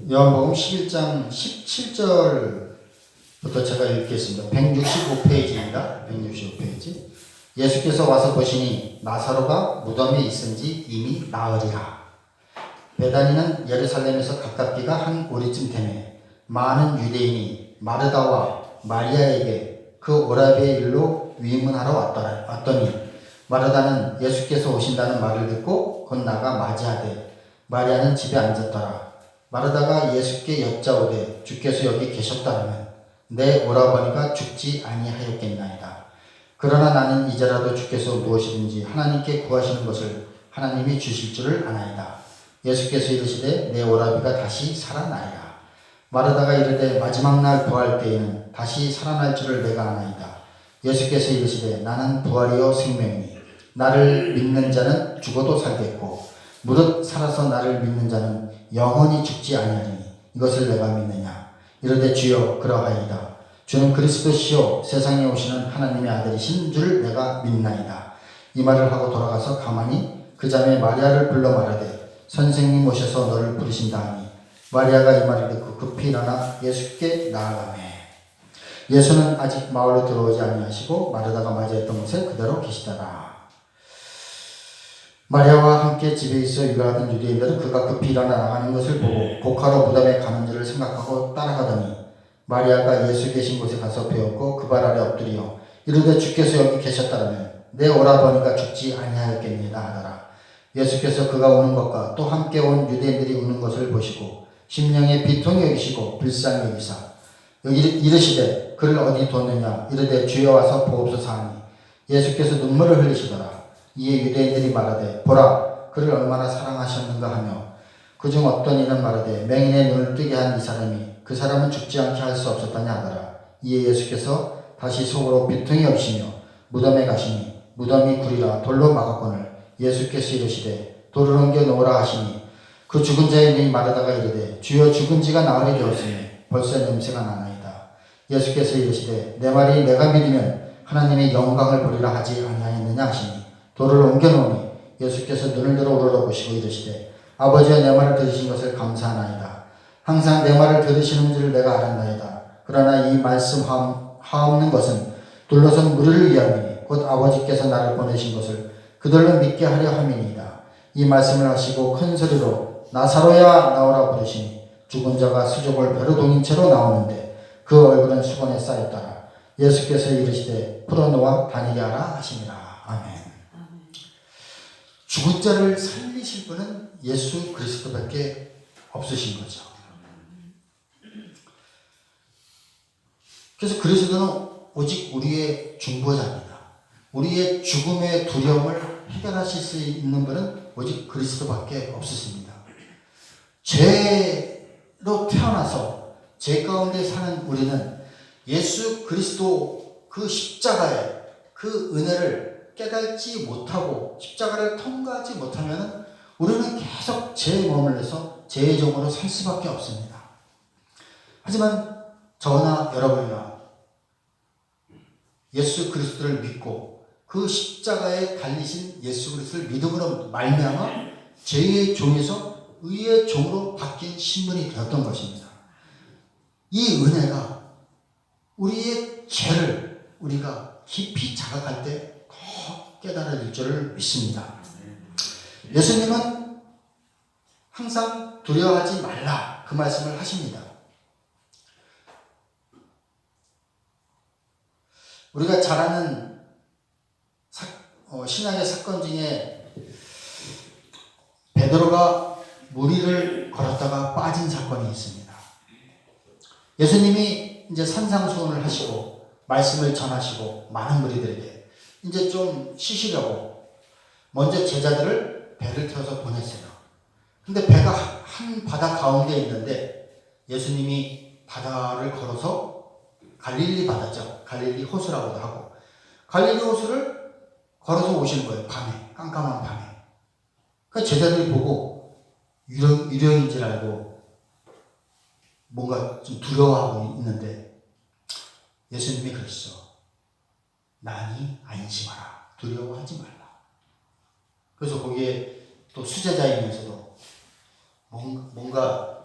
요한복음 11장 17절부터 제가 읽겠습니다. 165페이지입니다. 165페이지. 예수께서 와서 보시니 나사로가 무덤에 있은지 이미 나으리라. 베다니는 예루살렘에서 가깝기가 한 오리쯤 되매 많은 유대인이 마르다와 마리아에게 그 오라비의 일로 위문하러 왔더니 마르다는 예수께서 오신다는 말을 듣고 곧 나가 맞이하되 마리아는 집에 앉았더라. 마르다가 예수께 여짜오되 주께서 여기 계셨다면 내 오라버니가 죽지 아니하였겠나이다. 그러나 나는 이제라도 주께서 무엇이든지 하나님께 구하시는 것을 하나님이 주실 줄을 아나이다. 예수께서 이르시되 내 오라비가 다시 살아나리라. 마르다가 이르되 마지막 날 부활 때에는 다시 살아날 줄을 내가 아나이다. 예수께서 이르시되 나는 부활이요 생명이니 나를 믿는 자는 죽어도 살겠고 무릇 살아서 나를 믿는 자는 영원히 죽지 아니하리니 이것을 내가 믿느냐. 이르되 주여 그러하이다. 주는 그리스도시요 세상에 오시는 하나님의 아들이신 줄 내가 믿나이다. 이 말을 하고 돌아가서 가만히 그 자매 마리아를 불러 말하되 선생님 오셔서 너를 부르신다 하니 마리아가 이 말을 듣고 급히 일어나 예수께 나아가매. 예수는 아직 마을로 들어오지 아니하시고 마르다가 맞이했던 곳에 그대로 계시더라. 마리아와 함께 집에 있어 육아하던 유대인들은 그가 급히 일어나 나가는 것을 보고 곡하러 무덤에 가는 줄을 생각하고 따라가더니 마리아가 예수 계신 곳에 가서 배웠고 그 발 아래 엎드려 이르되 주께서 여기 계셨다면 내 오라버니가 죽지 아니하였겠느냐 하더라. 예수께서 그가 우는 것과 또 함께 온 유대인들이 우는 것을 보시고 심령에 비통히 여기시고 불쌍히 여기사 이르시되 그를 어디 뒀느냐. 이르되 주여 와서 보옵소서 하니 예수께서 눈물을 흘리시더라. 이에 유대인들이 말하되 보라 그를 얼마나 사랑하셨는가 하며 그중 어떤 이는 말하되 맹인의 눈을 뜨게 한 이 사람이 그 사람은 죽지 않게 할 수 없었다냐 하더라. 이에 예수께서 다시 속으로 비통히 여기시며 무덤에 가시니 무덤이 구리라 돌로 막았거늘 예수께서 이르시되 돌을 옮겨 놓으라 하시니 그 죽은 자의 눈이 마르다가 이르되 주여 죽은 지가 나흘이 되었으니 벌써 냄새가 나나이다. 예수께서 이르시되 내 말이 내가 믿으면 하나님의 영광을 보리라 하지 아니하였느냐 하시니 돌을 옮겨놓으니 예수께서 눈을 들어 우러러보시고 이르시되 아버지여 내 말을 들으신 것을 감사하나이다. 항상 내 말을 들으시는 줄을 내가 알았나이다. 그러나 이 말씀 하옵는 것은 둘러선 무리를 위함이니 곧 아버지께서 나를 보내신 것을 그들로 믿게 하려 함이니이다. 이 말씀을 하시고 큰 소리로 나사로야 나오라 부르시니 죽은 자가 수족을 배로 동인 채로 나오는데 그 얼굴은 수건에 쌓였더라. 예수께서 이르시되 풀어놓아 다니게 하라 하시니라. 아멘. 죽은 자를 살리실 분은 예수 그리스도밖에 없으신 거죠. 그래서 그리스도는 오직 우리의 중보자입니다. 우리의 죽음의 두려움을 해결하실 수 있는 분은 오직 그리스도밖에 없으십니다. 죄로 태어나서 죄 가운데 사는 우리는 예수 그리스도 그 십자가의 그 은혜를 깨닫지 못하고 십자가를 통과하지 못하면 우리는 계속 죄에 머물러서 죄의 종으로 살 수밖에 없습니다. 하지만 저나 여러분이나 예수 그리스도를 믿고 그 십자가에 달리신 예수 그리스도를 믿음으로 말미암아 죄의 종에서 의의 종으로 바뀐 신분이 되었던 것입니다. 이 은혜가 우리의 죄를 우리가 깊이 자각할 때 더 깨달아질 줄을 믿습니다. 예수님은 항상 두려워하지 말라 그 말씀을 하십니다. 우리가 잘 아는 신약의 사건 중에 베드로가 물 위를 걸었다가 빠진 사건이 있습니다. 예수님이 이제 산상수훈을 하시고 말씀을 전하시고 많은 무리들에게 이제 좀 쉬시려고 먼저 제자들을 배를 태워서 보냈어요. 근데 배가 한 바다 가운데 있는데 예수님이 바다를 걸어서 갈릴리 바다죠. 갈릴리 호수라고도 하고 갈릴리 호수를 걸어서 오시는 거예요. 밤에 깜깜한 밤에. 그러니까 제자들이 보고 유령인 줄 알고 뭔가 좀 두려워하고 있는데 예수님이 그러시죠. 나니 안심하라. 두려워하지 말라. 그래서 거기에 또 수제자이면서도 뭔가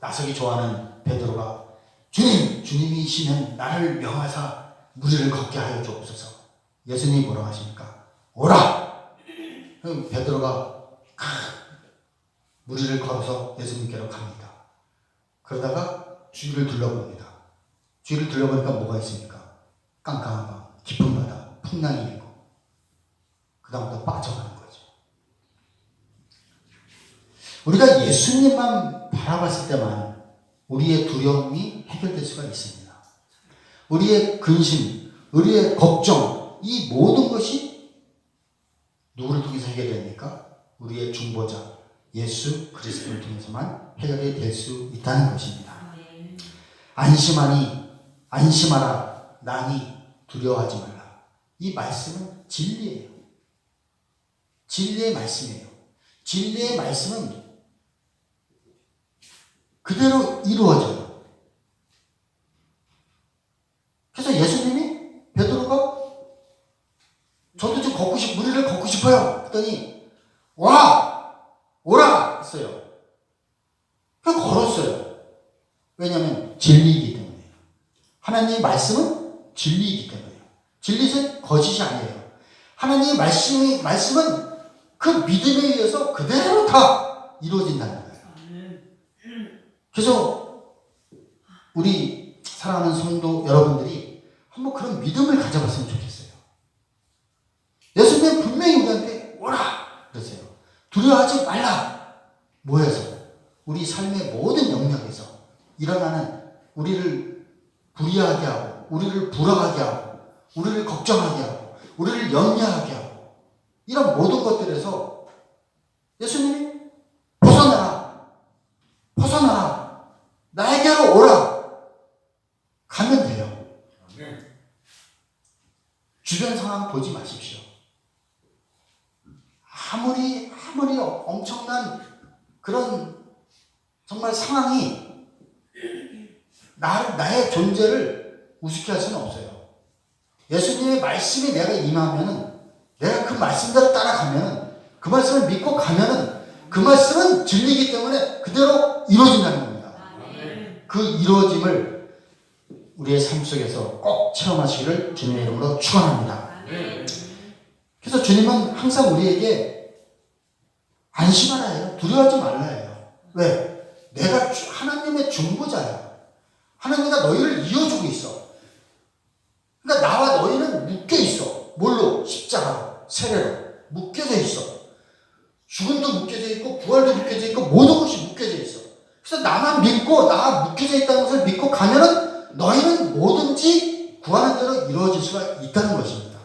나서기 좋아하는 베드로가 주님이시면 나를 명하사 무리를 걷게 하여 주옵소서. 예수님이 뭐라고 하십니까? 오라! 그럼 베드로가 무리를 걸어서 예수님께로 갑니다. 그러다가 주위를 둘러봅니다. 주위를 둘러보니까 뭐가 있습니까? 깜깜한 밤, 깊은 바다, 풍랑이 있고 그 다음부터 빠져가는 거죠. 우리가 예수님만 바라봤을 때만 우리의 두려움이 해결될 수가 있습니다. 우리의 근심, 우리의 걱정, 이 모든 것이 누구를 통해서 해결됩니까? 우리의 중보자 예수 그리스도를 통해서만 해결이 될 수 있다는 것입니다. 안심하라 나니 두려워하지 말라. 이 말씀은 진리예요. 진리의 말씀이에요. 진리의 말씀은 그대로 이루어져요. 그래서 예수님이 베드로가 저도 좀 무리를 걷고 싶어요 했더니 오라 했어요. 그냥 걸었어요. 왜냐하면 진리이기 때문에. 하나님의 말씀은 진리이기 때문에요. 진리는 거짓이 아니에요. 하나님의 말씀은 그 믿음에 의해서 그대로 다 이루어진다는 거예요. 그래서 우리 사랑하는 성도 여러분들이 한번 그런 믿음을 가져봤으면 좋겠어요. 예수님은 분명히 우리한테 오라 그러세요. 두려워하지 말라. 뭐해서? 우리 삶의 모든 영역에서 일어나는 우리를 불이하게 하고 우리를 불안하게 하고 우리를 걱정하게 하고 우리를 염려하게 하고 이런 모든 것들에서 예수님이 벗어나라. 나에게로 오라. 가면 돼요. 주변 상황 보지 마십시오. 아무리 엄청난 그런 정말 상황이 나의 존재를 우습게 할 수는 없어요. 예수님의 말씀이 내가 임하면은 내가 그 말씀대로 따라가면은 그 말씀을 믿고 가면은 그 말씀은 진리이기 때문에 그대로 이루어진다는 겁니다. 그 이루어짐을 우리의 삶 속에서 꼭 체험하시기를 주님의 이름으로 축원합니다. 그래서 주님은 항상 우리에게 안심하라 해요. 두려워하지 말라 해요. 왜? 내가 하나님의 중보자야. 하나님과 너희를 이어주고 있어. 그러니까 나와 너희는 묶여 있어. 뭘로? 십자가로, 세례로 묶여져 있어. 죽음도 묶여져 있고 부활도 묶여져 있고 모든 것이 묶여져 있어. 그래서 나만 믿고 나 묶여져 있다는 것을 믿고 가면은 너희는 뭐든지 구하는 대로 이루어질 수가 있다는 것입니다.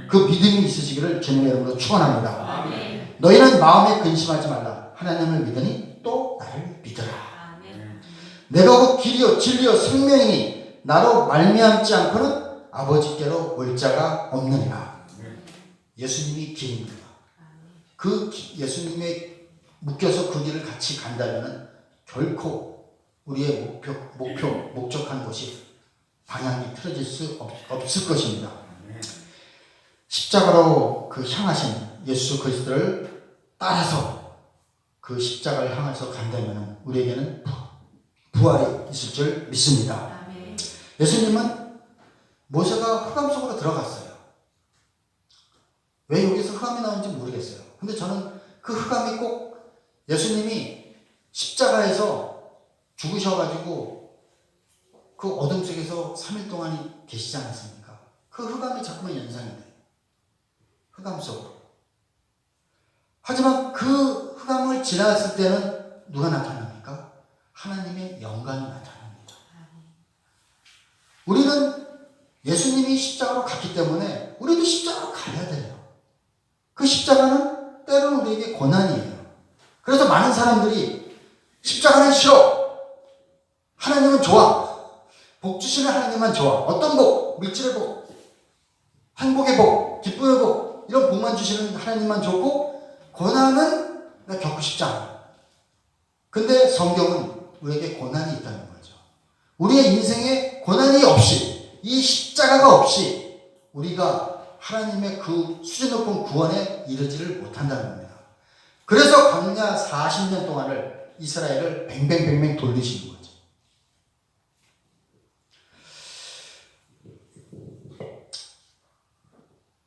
그 믿음이 있으시기를 주님의 이름으로 축원합니다. 아멘. 너희는 마음에 근심하지 말라. 하나님을 믿으니 또 나를 믿으라. 아멘. 내가 곧 길이요 진리요 생명이니 나로 말미암지 않고는 아버지께로 올 자가 없느니라. 예수님이 길입니다. 그 예수님에 묶여서 그 길을 같이 간다면 결코 우리의 목적한 곳이 방향이 틀어질 수 없을 것입니다. 십자가로 그 향하신 예수 그리스도를 따라서 그 십자가를 향해서 간다면 우리에게는 부활이 있을 줄 믿습니다. 아멘. 예수님은 모세가 흑암 속으로 들어갔어요. 왜 여기서 흑암이 나오는지 모르겠어요. 근데 저는 그 흑암이 꼭 예수님이 십자가에서 죽으셔가지고 그 어둠 속에서 3일 동안이 계시지 않았습니까? 그 흑암이 자꾸만 연상이 돼요. 흑암 속으로. 하지만 그 흑암을 지나갔을 때는 누가 나타납니까? 하나님의 영광이 나타납니다. 우리는 예수님이 십자가로 갔기 때문에 우리도 십자가로 가야 돼요. 그 십자가는 때로는 우리에게 고난이에요. 그래서 많은 사람들이 십자가는 싫어. 하나님은 좋아. 복 주시는 하나님만 좋아. 어떤 복? 물질의 복, 행복의 복, 기쁨의 복, 이런 복만 주시는 하나님만 좋고 고난은 나 겪고 싶지 않아. 근데 성경은 우리에게 고난이 있다는 거죠. 우리의 인생에 고난이 없이, 이 십자가가 없이 우리가 하나님의 그 수준 높은 구원에 이르지를 못한다는 겁니다. 그래서 광야 40년 동안을 이스라엘을 뱅뱅뱅뱅 돌리시는 거죠.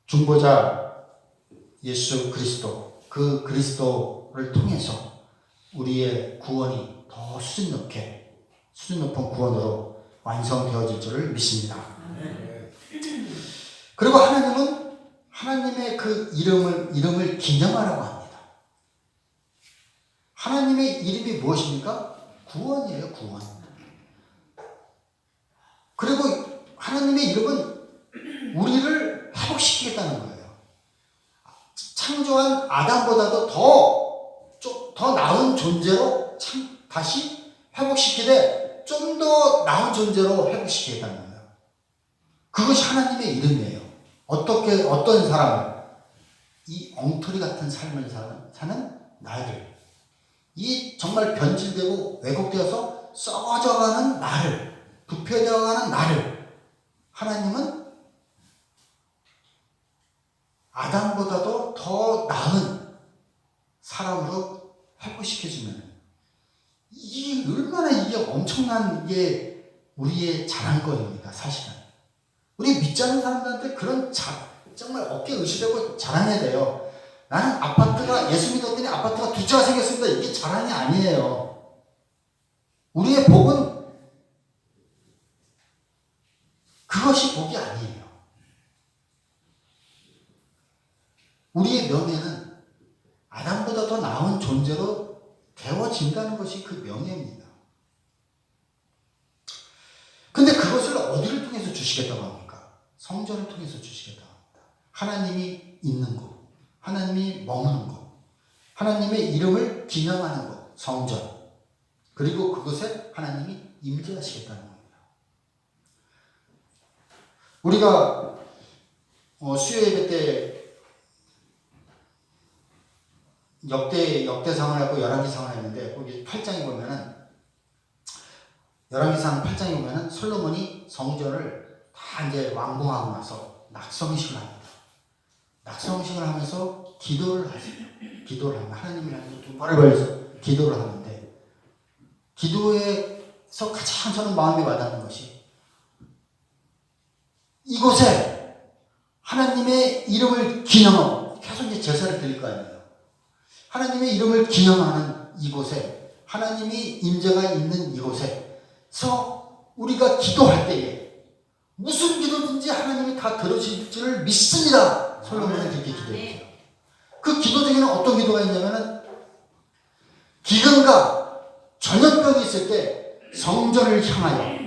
중보자 예수 그리스도, 그 그리스도를 통해서 우리의 구원이 더 수준 높은 구원으로 완성되어질 줄을 믿습니다. 그리고 하나님은 하나님의 그 이름을 기념하라고 합니다. 하나님의 이름이 무엇입니까? 구원이에요, 구원. 그리고 하나님의 이름은 우리를 회복시키겠다는 거예요. 창조한 아담보다도 더 나은 존재로 다시 회복시키되 좀 더 나은 존재로 회복시키겠다는 거예요. 그것이 하나님의 이름이에요. 어떤 사람을, 이 엉터리 같은 삶을 사는 나를, 이 정말 변질되고 왜곡되어서 썩어져가는 나를, 부패되어가는 나를 하나님은 아담보다도 더 나은 사람으로 회복시켜주면 이게 얼마나 엄청난 우리의 자랑거리입니까, 사실은. 우리 믿지 않는 사람들한테 그런 정말 어깨 의시되고 자랑해야 돼요. 나는 예수 믿었더니 아파트가 2채가 생겼습니다. 이게 자랑이 아니에요. 우리의 복은 그것이 복이 아니에요. 우리의 명예는 아담보다 더 나은 존재로 되어진다는 것이 그 명예입니다. 근데 그것을 어디를 통해서 주시겠다고 합니까? 성전을 통해서 주시겠다고 합니다. 하나님이 있는 곳, 하나님이 머무는 곳, 하나님의 이름을 기념하는 곳, 성전. 그리고 그것에 하나님이 임재하시겠다는 겁니다. 우리가 수요 예배 때 역대상을 하고 열왕기상을 했는데 거기 8장에 보면은 열왕기상 8장에 보면은 솔로몬이 성전을 다 이제 완공하고 나서 낙성식을 합니다. 낙성식을 하면서 기도를 하세요. 기도를 하면 하나님을 향해서 두 발을 벌려서 기도를 하는데 기도에서 가장 저는 마음에 와닿는 것이 이곳에 하나님의 이름을 기념하고 계속 이제 제사를 드릴 거 아니에요. 하나님의 이름을 기념하는 이곳에 하나님이 임재가 있는 이곳에서 우리가 기도할 때에 무슨 기도든지 하나님이 다 들으실 줄을 믿습니다. 솔로몬은 그렇게 기도했죠. 그 기도 중에는 어떤 기도가 있냐면은 기근과 전염병이 있을 때 성전을 향하여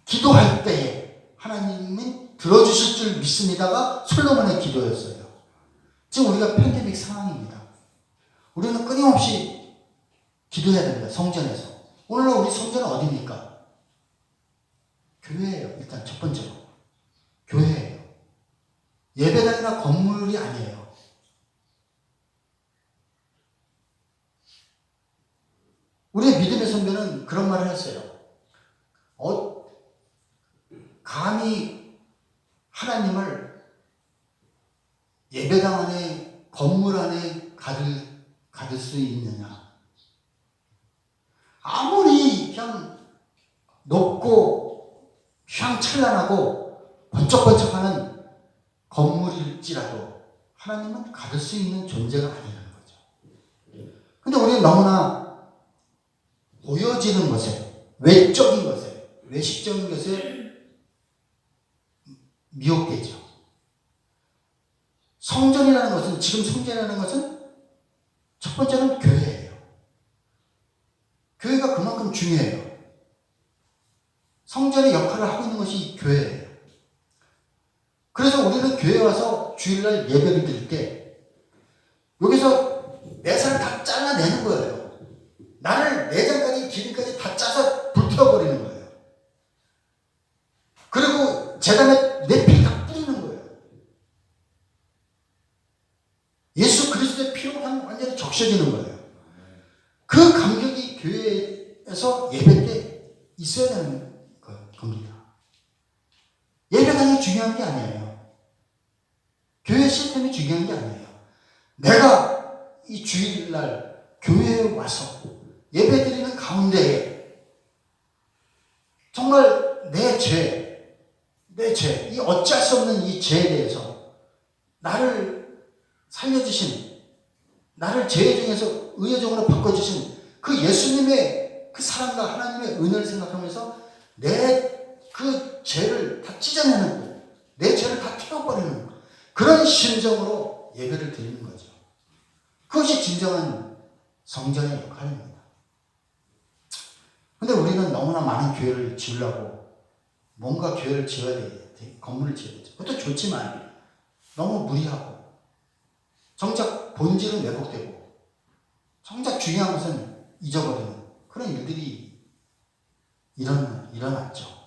기도할 때에 하나님이 들어주실 줄 믿습니다가 솔로몬의 기도였어요. 지금 우리가 팬데믹 상황입니다. 우리는 끊임없이 기도해야 됩니다. 성전에서. 오늘날 우리 성전은 어디입니까? 교회예요. 일단 첫 번째로. 교회예요. 예배당이나 건물이 아니에요. 우리의 믿음의 선배는 그런 말을 했어요. 감히 하나님을 예배당 안에, 건물 안에 가둘 수 있느냐. 아무리 그냥 높고 휘황찬란하고 번쩍번쩍하는 건물일지라도 하나님은 가둘 수 있는 존재가 아니라는 거죠. 근데 우리는 너무나 보여지는 것에, 외적인 것에, 외식적인 것에 미혹되죠. 성전이라는 것은, 지금 성전이라는 것은 첫 번째는 교회예요. 교회가 그만큼 중요해요. 성전의 역할을 하고 있는 것이 교회예요. 그래서 우리는 교회에 와서 주일날 예배를 드릴 때 여기서 내살을 다 잘라내는 거예요. 나를 내장까지 기름까지 다 짜서 불태워버리는 거예요. 그리고 제단에 내 피를 다 뿌리는 거예요. 예수 그리스도의 피로 완전히 적셔지는 거예요. 그 감격이 교회에서 예배 때 있어야 되는 겁니다. 예배당이 중요한 게 아니에요. 교회 시스템이 중요한 게 아니에요. 내가 이 주일날 교회에 와서 예배 드리는 가운데에 정말 내 죄, 이 어찌할 수 없는 이 죄에 대해서 나를 살려주신, 나를 죄 중에서 의의 종으로 바꿔주신 그 예수님의 그 사랑과 하나님의 은혜를 생각하면서 내 그 죄를 다 찢어내는, 내 죄를 다 태워버리는 그런 심정으로 예배를 드리는 거죠. 그것이 진정한 성전의 역할입니다. 근데 우리는 너무나 많은 교회를 지으려고 뭔가 교회를 지어야 돼, 건물을 지어야 되죠. 그것도 좋지만 너무 무리하고 정작 본질은 왜곡되고 정작 중요한 것은 잊어버리는 그런 일들이 일어났죠.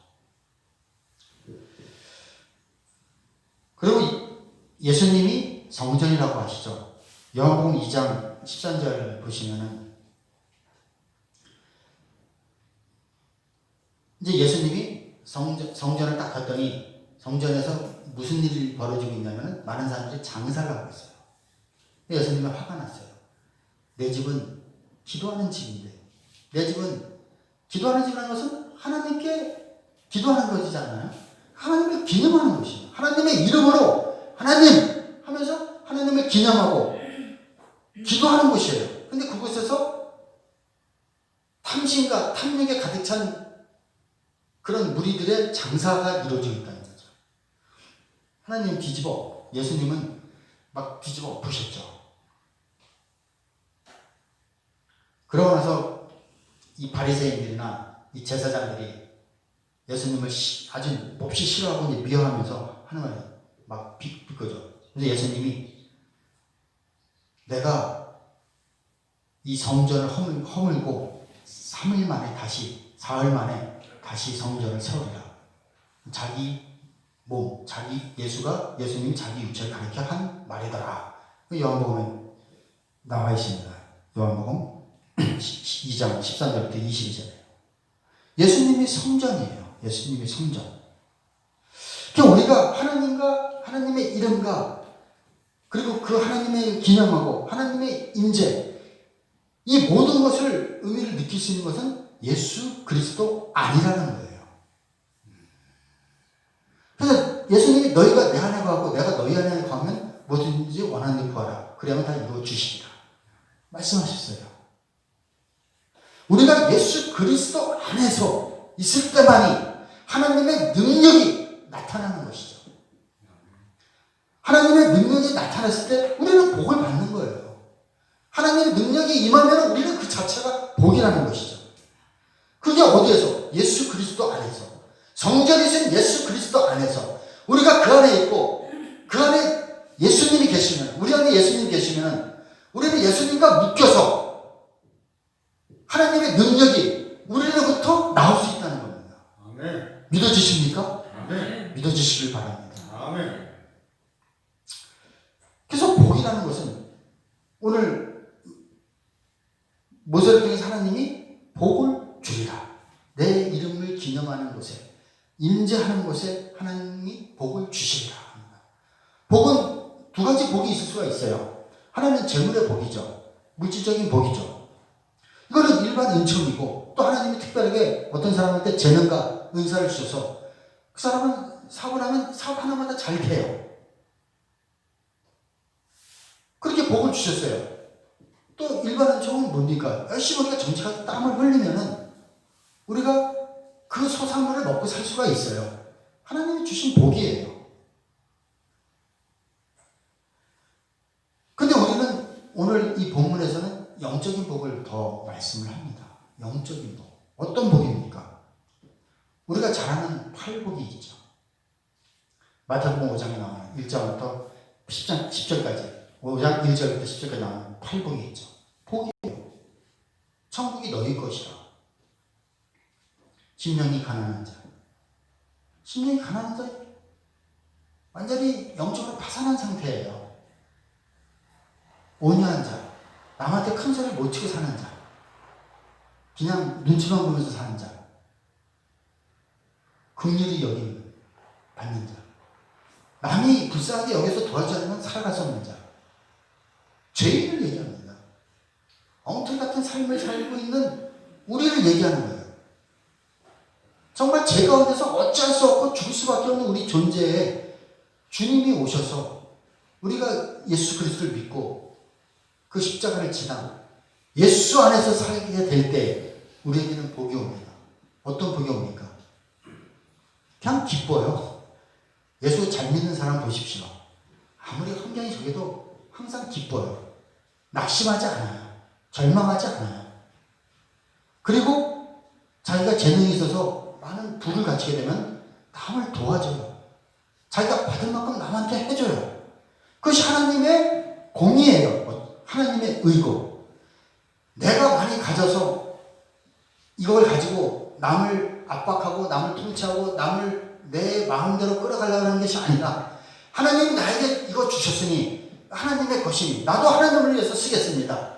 그리고 예수님이 성전이라고 하시죠. 요한복음 2장 13절 보시면은 이제 예수님이 성전을 딱 갔더니 성전에서 무슨 일이 벌어지고 있냐면은 많은 사람들이 장사를 하고 있어요. 예수님이 화가 났어요. 내 집은 기도하는 집인데, 내 집은 기도하는 집이라는 것은 하나님께 기도하는 것이잖아요. 하나님을 기념하는 것이에요. 하나님의 이름으로 하나님 하면서 하나님을 기념하고 기도하는 곳이에요. 근데 그곳에서 탐심과 탐욕에 가득 찬 그런 무리들의 장사가 이루어지고 있다는 거죠. 하나님 뒤집어, 예수님은 막 뒤집어 엎으셨죠. 그러고 나서 이 바리새인들이나 이 제사장들이 예수님을 아주 몹시 싫어하고 이제 미워하면서 하는 말이 막 비꼬죠. 근데 예수님이 내가 이 성전을 허물고 3일 만에 사흘 만에 다시 성전을 세우리라. 자기 몸, 예수님이 자기 육체를 가리켜 한 말이더라. 요한복음에 나와 있습니다. 요한복음 2장 13절부터 22절이에요. 예수님이 성전이에요. 예수님이 성전. 그러니까 우리가 하나님과 하나님의 이름과 그리고 그 하나님의 기념하고 하나님의 임재, 이 모든 것을 의미를 느낄 수 있는 것은 예수 그리스도 아니라는 거예요. 그래서 예수님이 너희가 내 안에 거하고 내가 너희 안에 거하면 뭐든지 원하는 데 구하라. 그러면 다 이루어 주시리라 말씀하셨어요. 우리가 예수 그리스도 안에서 있을 때만이 하나님의 능력이 나타나는 것이죠. 하나님의 능력이 나타났을 때 우리는 복을 받는 거예요. 하나님의 능력이 임하면 우리는 그 자체가 복이라는 것이죠. 그게 어디에서? 예수 그리스도 안에서. 성전이신 예수 그리스도 안에서. 우리가 그 안에 있고 그 안에 예수님이 계시면, 우리 안에 예수님이 계시면 우리는 예수님과 묶여서 하나님의 능력이 우리로부터 나올 수 있다는 겁니다. 아멘. 믿어지십니까? 아멘. 믿어지시길 바랍니다. 아멘. 그래서 복이라는 것은 오늘 모세를 통해서 하나님이 복을 주리라. 내 이름을 기념하는 곳에, 임재하는 곳에 하나님이 복을 주시리라 합니다. 복은 두 가지 복이 있을 수가 있어요. 하나는 재물의 복이죠. 물질적인 복이죠. 이거는 일반 은총이고, 또 하나님이 특별하게 어떤 사람한테 재능과 은사를 주셔서 그 사람은 사업을 하면 사업 하나마다 잘 돼요. 그렇게 복을 주셨어요. 또 일반 은총은 뭡니까? 열심히 우리가 정직하게 땀을 흘리면은 우리가 그 소산물을 먹고 살 수가 있어요. 하나님이 주신 복이에요. 근데 우리는 오늘 이 본문에서는 영적인 복을 더 말씀을 합니다. 영적인 복. 어떤 복입니까? 우리가 잘 아는 팔복이 있죠. 마태복음 5장에 나오는 1장부터 10절까지 5장 1절부터 10절까지 나오는 팔복이 있죠. 복이에요. 천국이 너희 것이라. 심령이 가난한 자. 심령이 가난한 자, 완전히 영적으로 파산한 상태예요. 온유한 자, 남한테 큰 소리 못 치고 사는 자, 그냥 눈치만 보면서 사는 자, 긍휼히 여김 받는 자, 남이 불쌍하게 여기서 도와주지 않으면 살아갈 수 없는 자, 죄인을 얘기합니다. 엉터리 같은 삶을 살고 있는 우리를 얘기하는 거예요. 정말 죄 가운데서 어찌할 수 없고 죽을 수밖에 없는 우리 존재에 주님이 오셔서 우리가 예수 그리스도를 믿고 그 십자가를 지나 예수 안에서 살게 될 때 우리에게는 복이 옵니다. 어떤 복이 옵니까? 그냥 기뻐요. 예수 잘 믿는 사람 보십시오. 아무리 환경이 저게도 항상 기뻐요. 낙심하지 않아요. 절망하지 않아요. 그리고 자기가 재능이 있어서 많은 부를 갖추게 되면 남을 도와줘요. 자기가 받은 만큼 남한테 해줘요. 그것이 하나님의 공의예요. 하나님의 의고. 내가 많이 가져서 이걸 가지고 남을 압박하고 남을 통치하고 남을 내 마음대로 끌어가려고 하는 것이 아니라 하나님이 나에게 이거 주셨으니 하나님의 것이니 나도 하나님을 위해서 쓰겠습니다.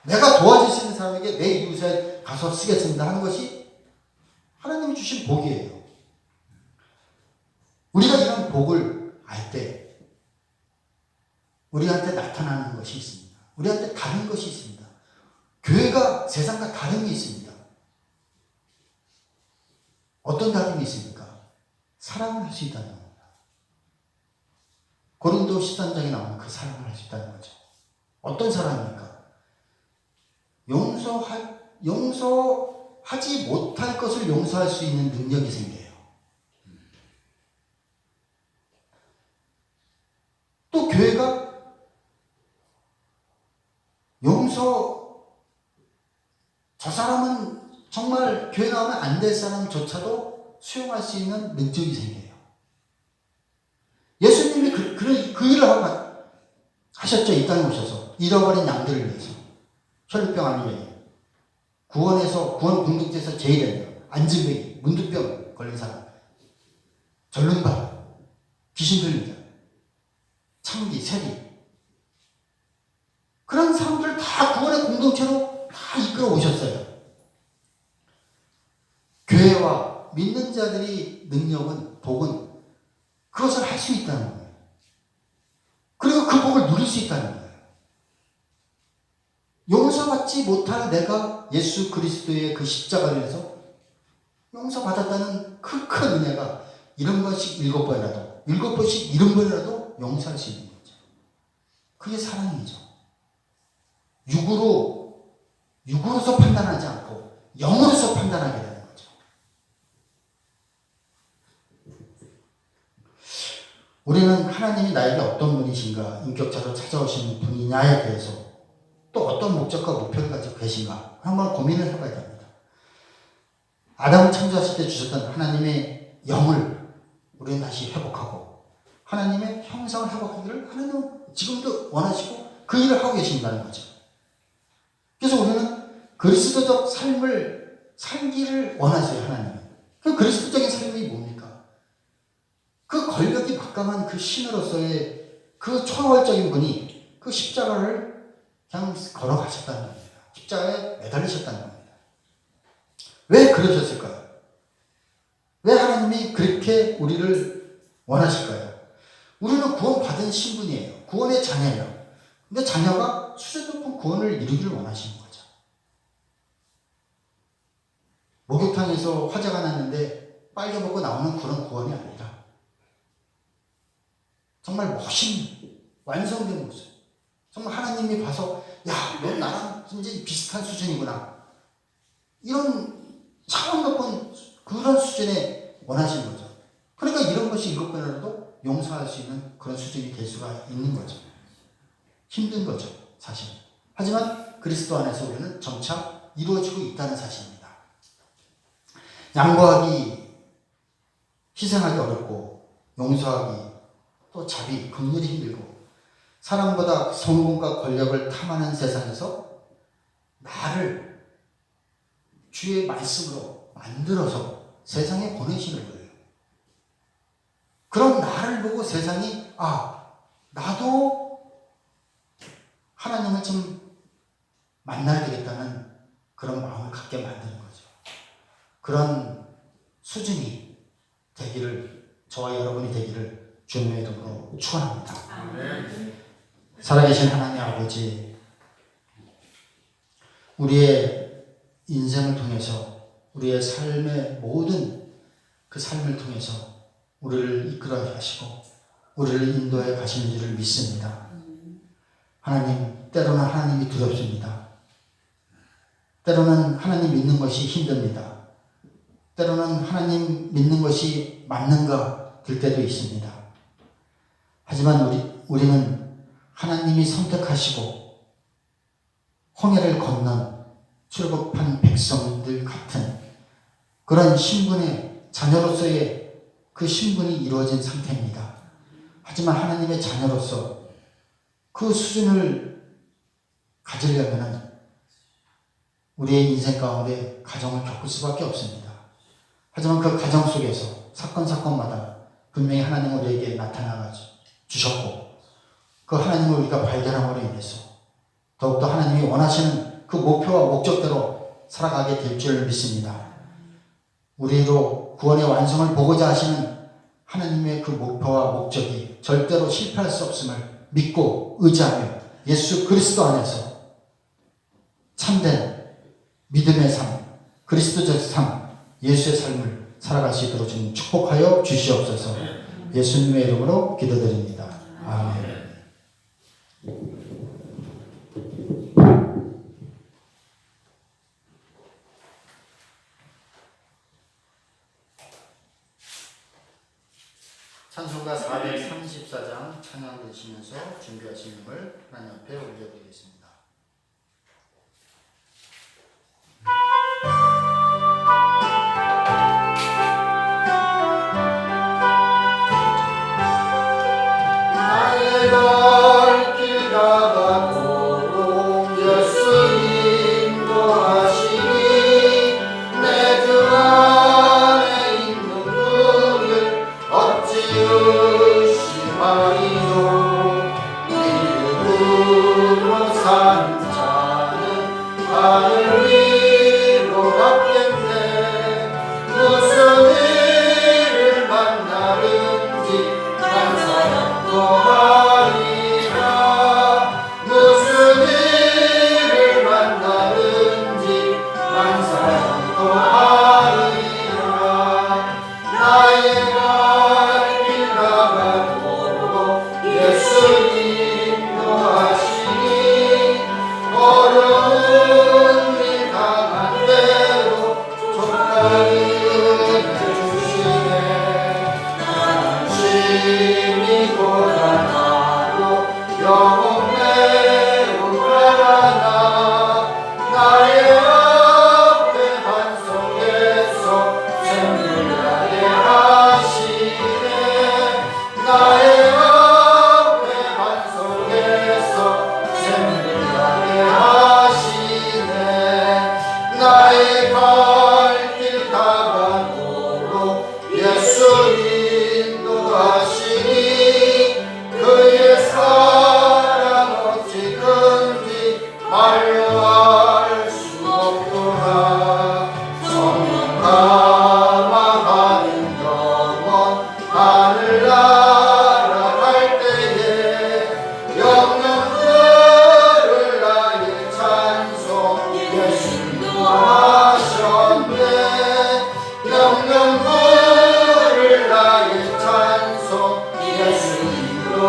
내가 도와줄 수 있는 사람에게 내 이웃에 가서 쓰겠습니다 하는 것이 하나님이 주신 복이에요. 우리가 이런 복을 알 때 우리한테 나타나는 것이 있습니다. 우리한테 다른 것이 있습니다. 교회가 세상과 다름이 있습니다. 어떤 다름이 있습니까? 사랑을 할 수 있다는 겁니다. 고린도 13장에 나오는 그 사랑을 할 수 있다는 거죠. 어떤 사랑입니까? 용서하지 못할 것을 용서할 수 있는 능력이 생겨요. 또 교회가 저 사람은 정말 교회 나오면 안 될 사람조차도 수용할 수 있는 능력이 생겨요. 예수님이 그 일을 하셨죠. 이 땅에 오셔서 잃어버린 양들을 위해서. 혈루병 아니면 구원 공동체에서 제일했네요. 안진뱅이, 문두병 걸린 사람, 절름발, 귀신 들린 자, 창기, 세리, 그런 사람들 다 구원의 공동체로 다 이끌어 오셨어요. 교회와 믿는 자들이 능력은, 복은 그것을 할 수 있다는 거예요. 그리고 그 복을 누릴 수 있다는 거예요. 용서받지 못할 내가 예수 그리스도의 그 십자가를 해서 용서받았다는 그 큰 은혜가 70번씩 7번이라도 7번씩 70번이라도 용서할 수 있는 거죠. 그게 사랑이죠. 육으로서 판단하지 않고 영으로서 판단하게 되는 거죠. 우리는 하나님이 나에게 어떤 분이신가, 인격자로 찾아오신 분이냐에 대해서 또 어떤 목적과 목표를 가지고 계신가 한번 고민을 해봐야 됩니다. 아담을 창조하실 때 주셨던 하나님의 영을 우리는 다시 회복하고 하나님의 형상을 회복하기를 하나님은 지금도 원하시고 그 일을 하고 계신다는 거죠. 그래서 우리는 그리스도적 삶을 살기를 원하세요. 하나님은. 그 그리스도적인 삶이 뭡니까? 그 권력이 막강한 그 신으로서의 그 초월적인 분이 그 십자가를 그냥 걸어가셨다는 겁니다. 십자가에 매달리셨다는 겁니다. 왜 그러셨을까요? 왜 하나님이 그렇게 우리를 원하실까요? 우리는 구원받은 신분이에요. 구원의 자녀예요. 근데 자녀가 수준 높은 구원을 이루기를 원하시는 거죠. 목욕탕에서 화재가 났는데 빨개먹고 나오는 그런 구원이 아니라 정말 멋있는 완성된 모습. 정말 하나님이 봐서 야, 넌 나랑 이제 비슷한 수준이구나. 이런 차원 높은 그런 수준에 원하시는 거죠. 그러니까 이런 것이 이것보다도 용서할 수 있는 그런 수준이 될 수가 있는 거죠. 힘든 거죠, 사실. 하지만 그리스도 안에서 우리는 점차 이루어지고 있다는 사실입니다. 양보하기, 희생하기 어렵고 용서하기, 또 자비, 긍휼이 힘들고 사랑보다 성공과 권력을 탐하는 세상에서 나를 주의 말씀으로 만들어서 세상에 보내시는 거예요. 그럼 나를 보고 세상이 나도 하나님을 좀 만나야 되겠다는 그런 마음을 갖게 만드는 거죠. 그런 수준이 되기를, 저와 여러분이 되기를 주님의 이름으로 축원합니다. 살아계신 하나님 아버지, 우리의 인생을 통해서 우리의 삶의 모든 그 삶을 통해서 우리를 이끌어 가시고 우리를 인도해 가시는 줄을 믿습니다. 하나님, 때로는 하나님이 두렵습니다. 때로는 하나님 믿는 것이 힘듭니다. 때로는 하나님 믿는 것이 맞는가 들 때도 있습니다. 하지만 우리는 하나님이 선택하시고 홍해를 건넌 출애굽한 백성들 같은 그런 신분의 자녀로서의 그 신분이 이루어진 상태입니다. 하지만 하나님의 자녀로서 그 수준을 가지려면 우리의 인생 가운데 가정을 겪을 수밖에 없습니다. 하지만 그 가정 속에서 사건마다 분명히 하나님은 우리에게 나타나 주셨고 그 하나님을 우리가 발견함으로 인해서 더욱더 하나님이 원하시는 그 목표와 목적대로 살아가게 될 줄 믿습니다. 우리로 구원의 완성을 보고자 하시는 하나님의 그 목표와 목적이 절대로 실패할 수 없음을 믿고 의지하며 예수 그리스도 안에서 참된 믿음의 삶, 그리스도적 삶, 예수의 삶을 살아갈 수 있도록 주님 축복하여 주시옵소서. 예수님의 이름으로 기도드립니다. 아멘. 찬송가 434장 찬양 드시면서 준비하신 음을 하나님 앞에 올려드리겠습니다. 나의 갈 가다보고 예수 인도하시니 내 주 안에 있는 그를 어찌 의심하리요 믿음으로 예수 인도하시니 그의 사랑 어찌 큰지 말로 알 수 없구나. 성령 감화하는 영원 하늘나라 갈 때에 영영들을 나의 찬송 예수 인도하셨네. 영영들을 나의 찬송 예수 인도하셨네.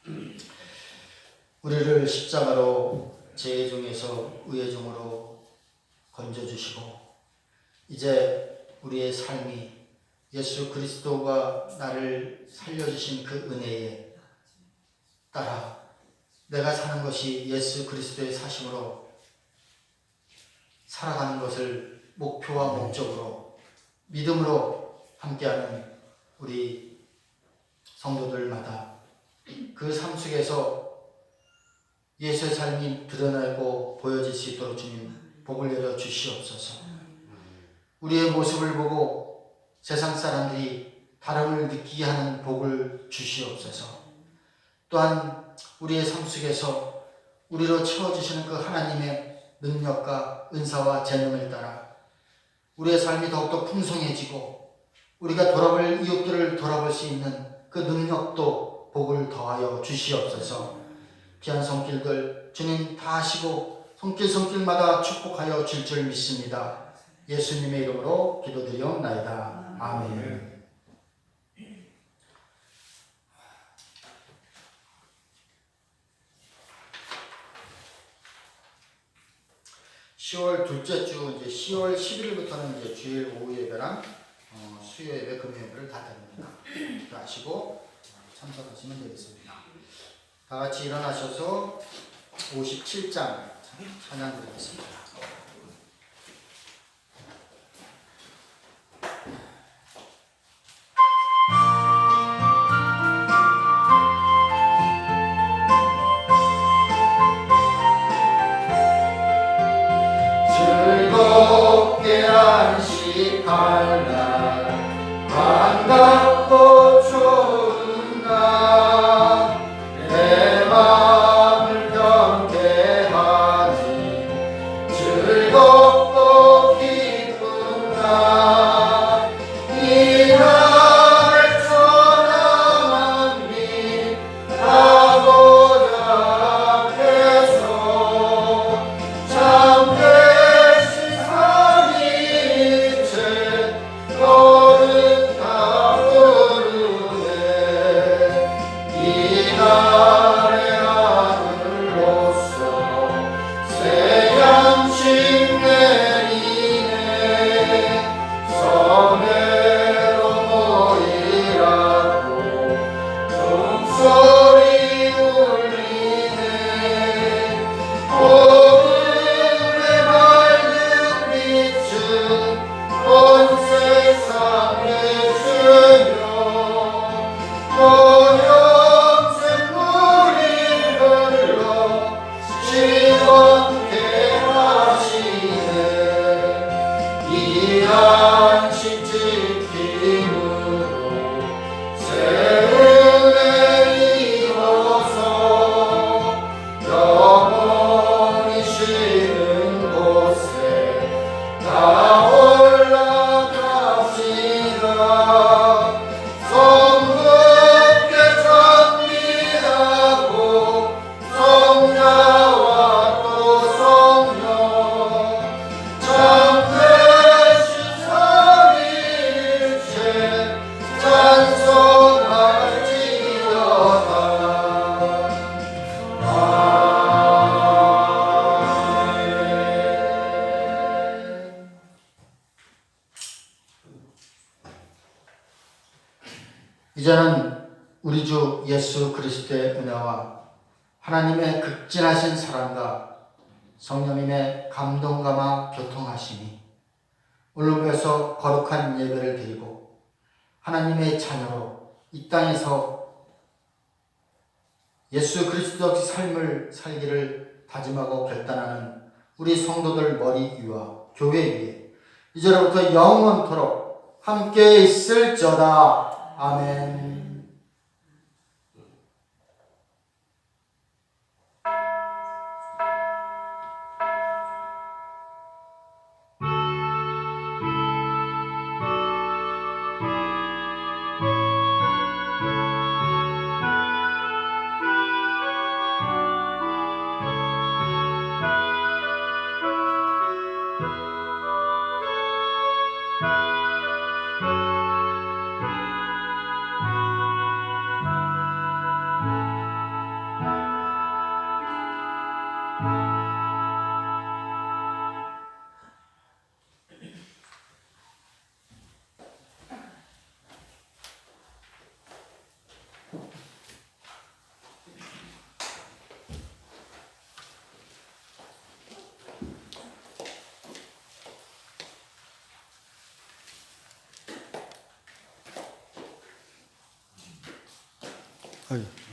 아멘. 우리를 십자가로 죄 중에서 의의 중으로 건져주시고 이제 우리의 삶이 예수 그리스도가 나를 살려주신 그 은혜에 따라 내가 사는 것이 예수 그리스도의 사심으로 살아가는 것을 목표와 목적으로 믿음으로 함께하는 우리 성도들마다 그 삶 속에서 예수의 삶이 드러나고 보여질 수 있도록 주님 복을 내려 주시옵소서. 우리의 모습을 보고 세상 사람들이 다름을 느끼게 하는 복을 주시옵소서. 또한 우리의 삶 속에서 우리로 채워주시는 그 하나님의 능력과 은사와 재능을 따라 우리의 삶이 더욱더 풍성해지고 우리가 돌아볼 이웃들을 돌아볼 수 있는 그 능력도 복을 더하여 주시옵소서. 귀한 손길들 주님 다 하시고 손길마다 축복하여 줄 줄 믿습니다. 예수님의 이름으로 기도드리옵나이다. 아멘. 10월 둘째 주 이제 10월 10일부터는 이제 주일 오후 예배랑 수요 예배, 금요 예배를 다 드립니다. 아시고 참석하시면 되겠습니다. 다 같이 일어나셔서 57장 찬양 드리겠습니다. 즐겁게 안식할 날 반갑고 좋은 날 내 맘을 경배하니 즐겁고 기쁜 날 이 날을 천하만 민 아버지 앞에서 참되신 삼위일체 거룩하 부르네. 이 날의 하늘로서 새 양식 내리네. 성회로 모이라고 종소리 울리네. 오늘의 밝은 빛은 온 세상에 주며 또 영생 물이 흘러 시원케 하시네. 이 안식 지킴으로 새 은혜 입어서 영원히 쉬는 곳에 다 올라갑시다. 성급게 찬미하고 성자와 또 성령 참되신 삼위일체 찬송할지어다. 이제는 우리 주 예수 그리스도의 은혜와 하나님의 극진하신 사랑과 성령님의 감동감화 교통하심이 오늘부터 거룩한 예배를 드리고 하나님의 자녀로 이 땅에서 예수 그리스도의 삶을 살기를 다짐하고 결단하는 우리 성도들 머리 위와 교회 위에 이제로부터 영원토록 함께 있을지어다. 아멘. 아유.